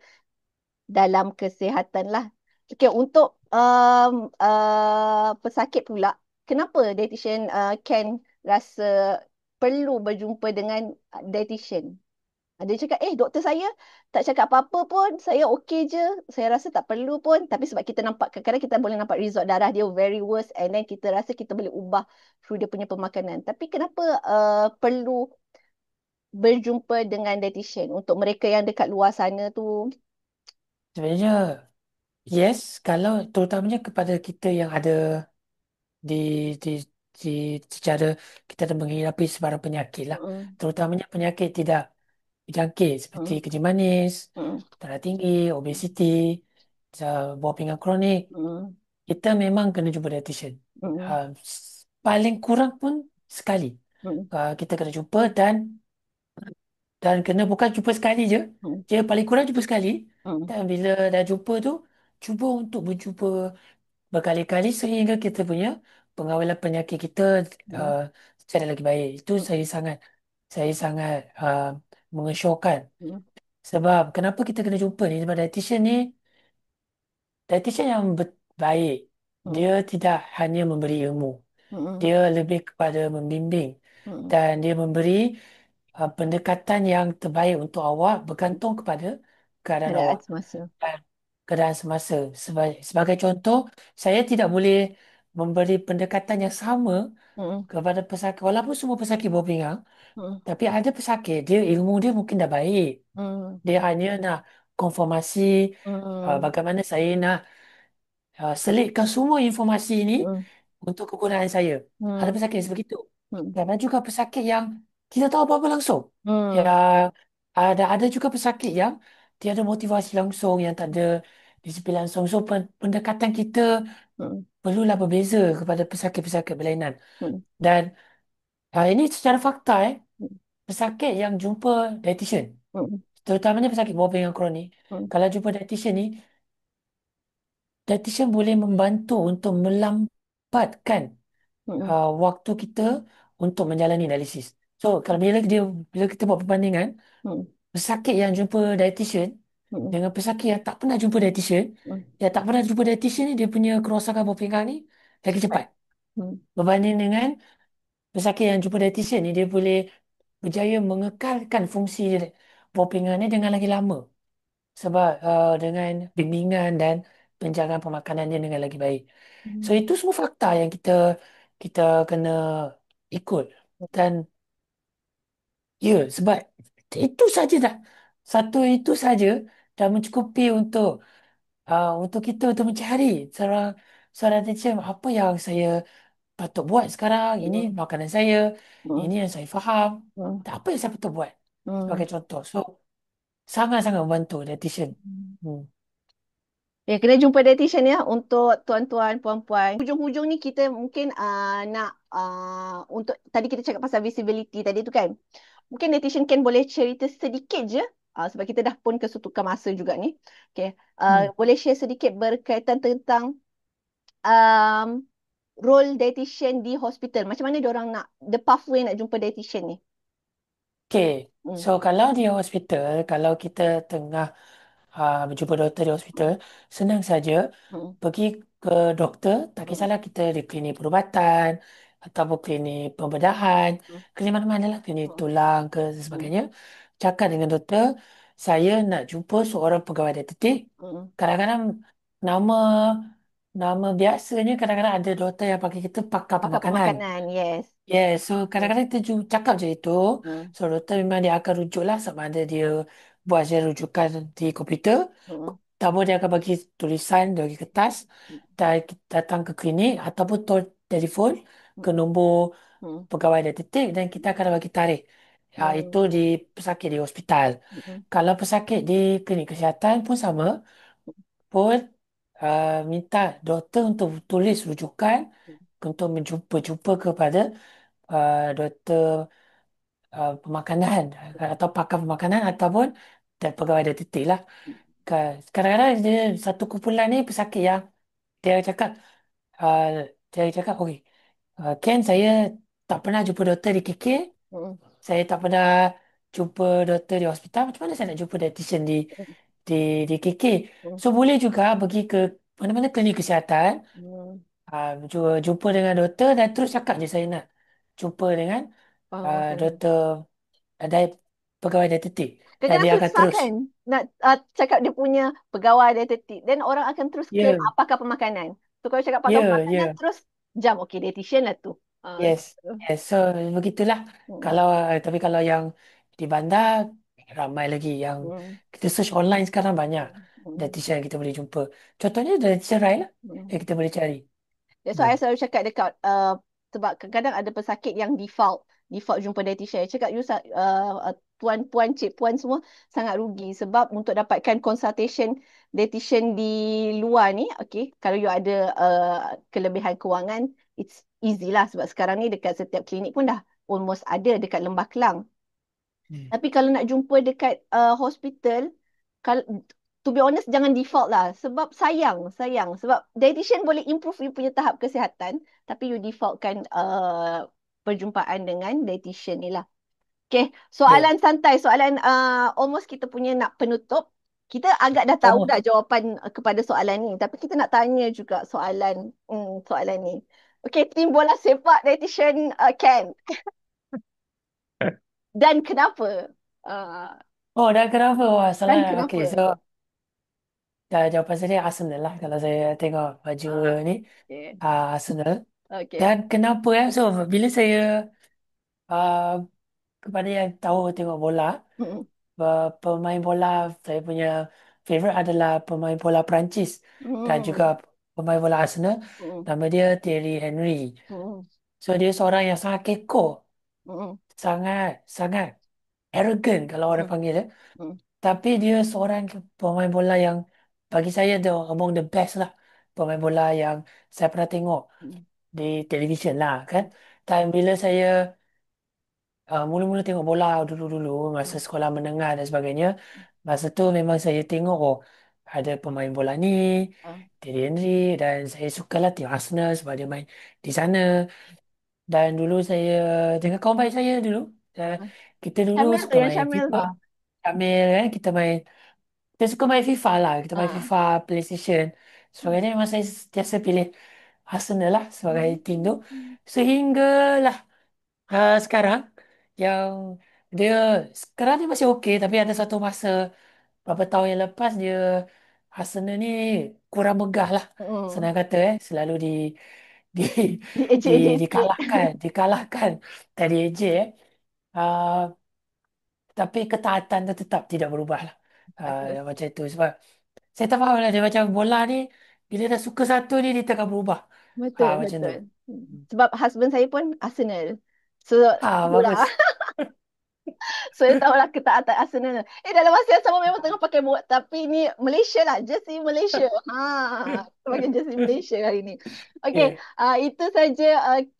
dalam kesihatan lah. Okay, untuk pesakit pula, kenapa dietitian can rasa perlu berjumpa dengan dietitian? Dia cakap, doktor saya tak cakap apa-apa pun, saya okey je, saya rasa tak perlu pun. Tapi sebab kita nampak, kadang-kadang kita boleh nampak result darah dia very worse and then kita rasa kita boleh ubah through dia punya pemakanan. Tapi kenapa perlu berjumpa dengan dietitian untuk mereka yang dekat luar sana tu? Sebenarnya, yes, kalau terutamanya kepada kita yang ada di secara kita ada menghadapi sebarang penyakit lah. Mm, Terutamanya penyakit tidak berjangkit seperti mm, kencing manis, mm, darah tinggi, obesiti, buah pinggang kronik. mm, Kita memang kena jumpa dietitian. mm, Paling kurang pun sekali. mm, Kita kena jumpa dan kena bukan jumpa sekali je. mm, Dia paling kurang jumpa sekali. mm, Dan bila dah jumpa tu, cuba untuk berjumpa berkali-kali sehingga kita punya pengawalan penyakit kita mm, uh, secara lagi baik. Itu mm, saya sangat mengesyorkan. mm, Sebab kenapa kita kena jumpa ni? Sebab dietitian yang baik, mm, dia tidak hanya memberi ilmu. mm, Dia lebih kepada membimbing mm. dan dia memberi pendekatan yang terbaik untuk awak bergantung kepada keadaan Keadaan awak semasa. dan keadaan semasa. Sebagai contoh, saya tidak boleh memberi pendekatan yang sama Mm, kepada pesakit, walaupun semua pesakit buah pinggang, mm, tapi ada pesakit, dia ilmu dia mungkin dah baik. mm, Dia hanya nak konfirmasi mm, bagaimana saya nak selitkan semua informasi ini mm, untuk kegunaan saya. Ada mm, pesakit sebegitu. mm, Dan ada juga pesakit yang tidak tahu apa-apa langsung. mm, Yang ada juga pesakit yang tiada motivasi langsung, yang tak ada disiplin langsung. So, pendekatan kita mm, perlulah berbeza kepada pesakit-pesakit berlainan. mm, Dan ini secara fakta, pesakit yang jumpa dietitian, mm, terutamanya pesakit bawah pinggang kronik, mm, kalau jumpa dietitian ni, dietitian boleh membantu untuk melambatkan mm, waktu kita untuk menjalani dialisis. So, kalau bila kita buat perbandingan, mm, pesakit yang jumpa dietitian mm, dengan pesakit yang tak pernah jumpa dietitian, mm. yang tak pernah jumpa dietitian ni, dia punya kerosakan buah pinggang ni lagi Cepat. cepat. Mm, Berbanding dengan pesakit yang jumpa dietitian ni, dia boleh berjaya mengekalkan fungsi buah pinggang ni dengan lagi lama. Sebab dengan bimbingan dan penjagaan pemakanannya dengan lagi baik. So mm, itu semua fakta yang kita kena ikut. Dan ya, sebab itu saja dah. Satu itu saja dah mencukupi untuk kita untuk mencari seorang seorang teacher apa yang saya patut buat sekarang. Ini mm, makanan saya, mm, ini yang saya faham. mm, Tak apa yang saya patut buat mm. sebagai contoh. So sangat-sangat membantu dietitian. Hmm. Ya, kena jumpa dietitian ya untuk tuan-tuan, puan-puan. Hujung-hujung ni kita mungkin nak untuk tadi kita cakap pasal visibility tadi tu kan. Mungkin dietitian Ken boleh cerita sedikit je sebab kita dah pun kesutukan masa juga ni. Okay. Hmm. Boleh share sedikit berkaitan tentang um, role dietitian di hospital. Macam mana dia orang nak the pathway nak jumpa dietitian ni? Okay, Hmm. so kalau di hospital, kalau kita tengah berjumpa doktor di hospital, senang saja Hmm. pergi ke doktor, tak Hmm. kisahlah kita di klinik perubatan ataupun klinik pembedahan, Hmm. klinik mana-mana lah, klinik Hmm. tulang ke Hmm. sebagainya. Cakap dengan doktor, saya nak jumpa seorang pegawai dietetik. Hmm. Kadang-kadang nama nama biasanya kadang-kadang ada doktor yang panggil kita pakar Pakar pemakanan. pemakanan, yes. Yes, so Yes. kadang-kadang kita cakap je itu. Hmm. So doktor memang dia akan rujuk lah sama ada dia buat je rujukan di komputer. Hmm. Ataupun dia akan bagi tulisan dari kertas dan kita datang ke klinik ataupun telefon ke Hmm. nombor Hmm. pegawai dietetik dan kita akan bagi tarikh. Itu Hmm. di pesakit di hospital. Hmm. Kalau pesakit di klinik kesihatan pun sama, pun minta doktor untuk tulis rujukan untuk menjumpa kepada doktor pemakanan atau pakar pemakanan ataupun pegawai dietetik lah. Kadang-kadang dia satu kumpulan ni pesakit yang dia cakap uh, okey, Ken, saya tak pernah jumpa doktor di KK, Hmm. saya tak pernah jumpa doktor di hospital, macam mana saya nak jumpa dietitian di di KK? Hmm. So boleh juga pergi ke mana-mana klinik kesihatan, Hmm. jumpa dengan doktor dan terus cakap je saya nak jumpa dengan Faham. doktor diet, pegawai dietetik dan Kadang-kadang dia akan susah terus. kan nak cakap dia punya pegawai dietetik. Dan orang akan terus claim Ya, apakah pemakanan. So kalau cakap pakar ya, pemakanan ya. terus jam okey dietitian lah tu. Yes, Gitu. yes. So begitulah. Hmm. Kalau tapi kalau yang di bandar ramai lagi yang Hmm. kita search online sekarang banyak Hmm. dietitian yang kita boleh jumpa. Contohnya dietitian Rai lah Hmm. yang kita boleh cari. That's Hmm. why I selalu cakap dekat Sebab kadang-kadang ada pesakit yang default jumpa dietitian. Saya cakap you tuan puan cik puan semua sangat rugi sebab untuk dapatkan consultation dietitian di luar ni, okay, kalau you ada kelebihan kewangan, it's easy lah sebab sekarang ni dekat setiap klinik pun dah almost ada dekat Lembah Kelang. Hmm. Tapi kalau nak jumpa dekat hospital, kalau to be honest jangan default lah sebab sayang sebab dietitian boleh improve you punya tahap kesihatan tapi you defaultkan perjumpaan dengan dietitian ni lah. Okay, Ya. soalan santai, soalan almost kita punya nak penutup. Kita agak dah tahu dah Almost. jawapan kepada soalan ni tapi kita nak tanya juga soalan ni. Okay, tim bola sepak dietitian Ken, dan kenapa? Uh, Oh, dah kenapa? Wah, salah. dan Okay, kenapa? so dah jawapan saya Arsenal lah kalau saya tengok baju ni. Okay. Arsenal. Okay. Dan kenapa So, bila saya uh, kepada yang tahu tengok bola, Mm-mm. pemain bola saya punya favorite adalah pemain bola Perancis dan juga Mm-mm. pemain bola Arsenal. Mm-mm. Nama dia Thierry Henry. Mm-mm. So dia seorang yang sangat kekok, Mm-mm. sangat sangat arrogant kalau orang panggil dia. Mm-mm. Tapi dia seorang pemain bola yang bagi saya the among the best lah, pemain bola yang saya pernah tengok di television lah kan. Dan bila saya mula-mula tengok bola dulu-dulu masa Mm-mm. sekolah menengah dan sebagainya. Masa tu memang saya tengok, oh, ada pemain bola ni, Ah, Thierry Henry, dan saya sukalah tengok Arsenal sebab dia main di sana. Dan dulu saya dengan kawan baik saya dulu, eh, ah. kita dulu Syamil tu, suka yang main Syamil FIFA. tu. Ambil kan, kita suka main FIFA lah, kita main Ah. FIFA, PlayStation. Sebagainya memang saya sentiasa pilih Arsenal lah sebagai tim tu. Mm. Sehinggalah sekarang yang dia sekarang ni masih okey tapi ada satu masa beberapa tahun yang lepas dia Arsenal ni kurang megah lah, Mm. senang kata selalu di di Ejek-ejek sikit. dikalahkan tadi AJ Ah, tapi ketaatan tu tetap tidak berubah lah. Betul. Macam itu sebab saya tak faham lah dia macam bola ni bila dah suka satu ni dia takkan berubah. Betul, Macam tu. betul. Hmm. Sebab husband saya pun Arsenal. So, itulah. Bagus. So, dia tahulah ketaatan Arsenal. Dalam masa yang sama memang tengah pakai buat. Tapi ni Malaysia lah. Jersey Malaysia. Kita pakai jersey Malaysia hari ni. Okay, Okay. itu saja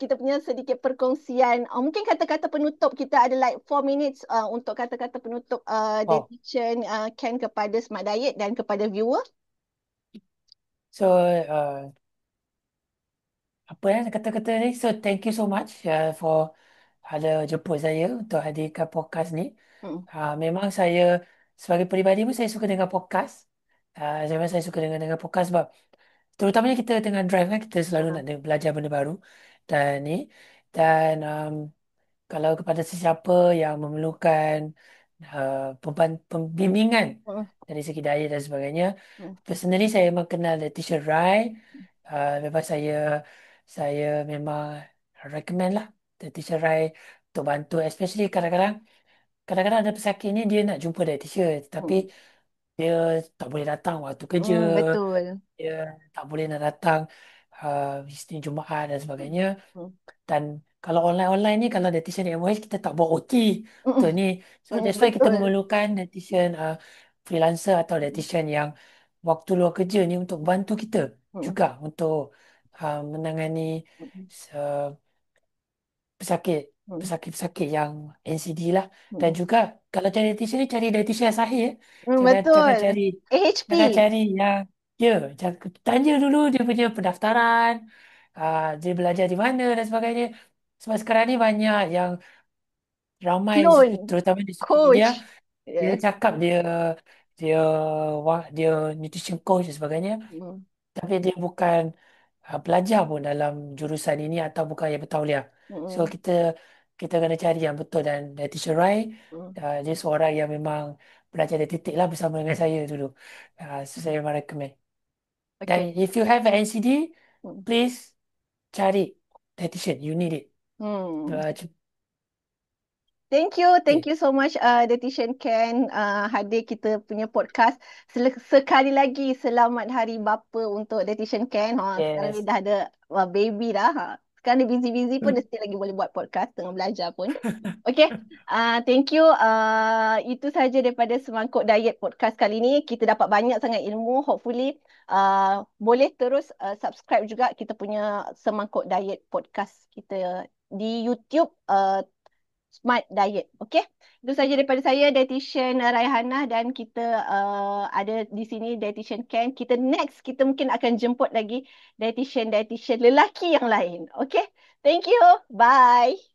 kita punya sedikit perkongsian. Mungkin kata-kata penutup kita ada like 4 minutes untuk kata-kata penutup Oh. dietitian Ken kepada Smart Diet dan kepada viewer. So, apa kata-kata ni. So, thank you so much for ada jemput saya untuk hadirkan podcast ni. Hmm. Memang saya sebagai peribadi pun saya suka dengar podcast. Memang saya suka dengar podcast sebab terutamanya kita tengah drive kan kita selalu Ah. nak belajar benda baru dan ni dan kalau kepada sesiapa yang memerlukan pembimbingan Hmm. dari segi diet dan sebagainya. Hmm. Personally saya memang kenal Letitia Rai. Memang saya memang recommend lah Letitia Rai untuk bantu, especially kadang-kadang ada pesakit ni dia nak jumpa dietitian tapi Hmm. dia tak boleh datang waktu kerja, Hmm. Betul. dia tak boleh nak datang Isnin Jumaat dan Hmm. sebagainya. Hmm. Dan kalau online-online ni, kalau dietitian MOH, kita tak buat OT Hmm. untuk ni. So Hmm. that's why kita Betul. memerlukan dietitian freelancer atau Hmm. dietitian yang waktu luar kerja ni untuk bantu kita Hmm. juga untuk menangani Hmm. uh, pesakit Hmm. pesakit-pesakit yang NCD lah. Dan Hmm. juga kalau cari dietitian ni, cari dietitian yang sahih. Hmm. Jangan jangan Betul. cari AHP. jangan cari yang tanya dulu dia punya pendaftaran, dia belajar di mana dan sebagainya. Sebab sekarang ni banyak yang ramai, Clone. terutama di social media, Coach. dia Yes. cakap dia dia nutrition coach dan sebagainya, Hmm. tapi dia bukan pelajar pun dalam jurusan ini atau bukan yang bertauliah. So Hmm. kita kita kena cari yang betul dan Letitia Rai, Hmm. dia seorang yang memang belajar dari titik lah bersama dengan saya dulu. So saya memang recommend. Dan Okay. if you have an NCD, Hmm. please cari dietitian. You need it. Hmm. Uh, Thank okay. you so much Dietitian Ken hadir kita punya podcast. Sekali lagi selamat Hari Bapa untuk Dietitian Ken. Sekarang ni Yes. dah ada baby dah. Sekarang dia busy-busy pun dia still lagi boleh buat podcast tengah belajar pun. Okay, thank you. Itu saja daripada Semangkuk Diet podcast kali ni. Kita dapat banyak sangat ilmu. Hopefully, boleh terus subscribe juga kita punya Semangkuk Diet podcast kita di YouTube, Smart Diet. Okay, itu saja daripada saya, Dietitian Raihana, dan kita ada di sini Dietitian Ken. Kita mungkin akan jemput lagi dietitian lelaki yang lain. Okay, thank you. Bye.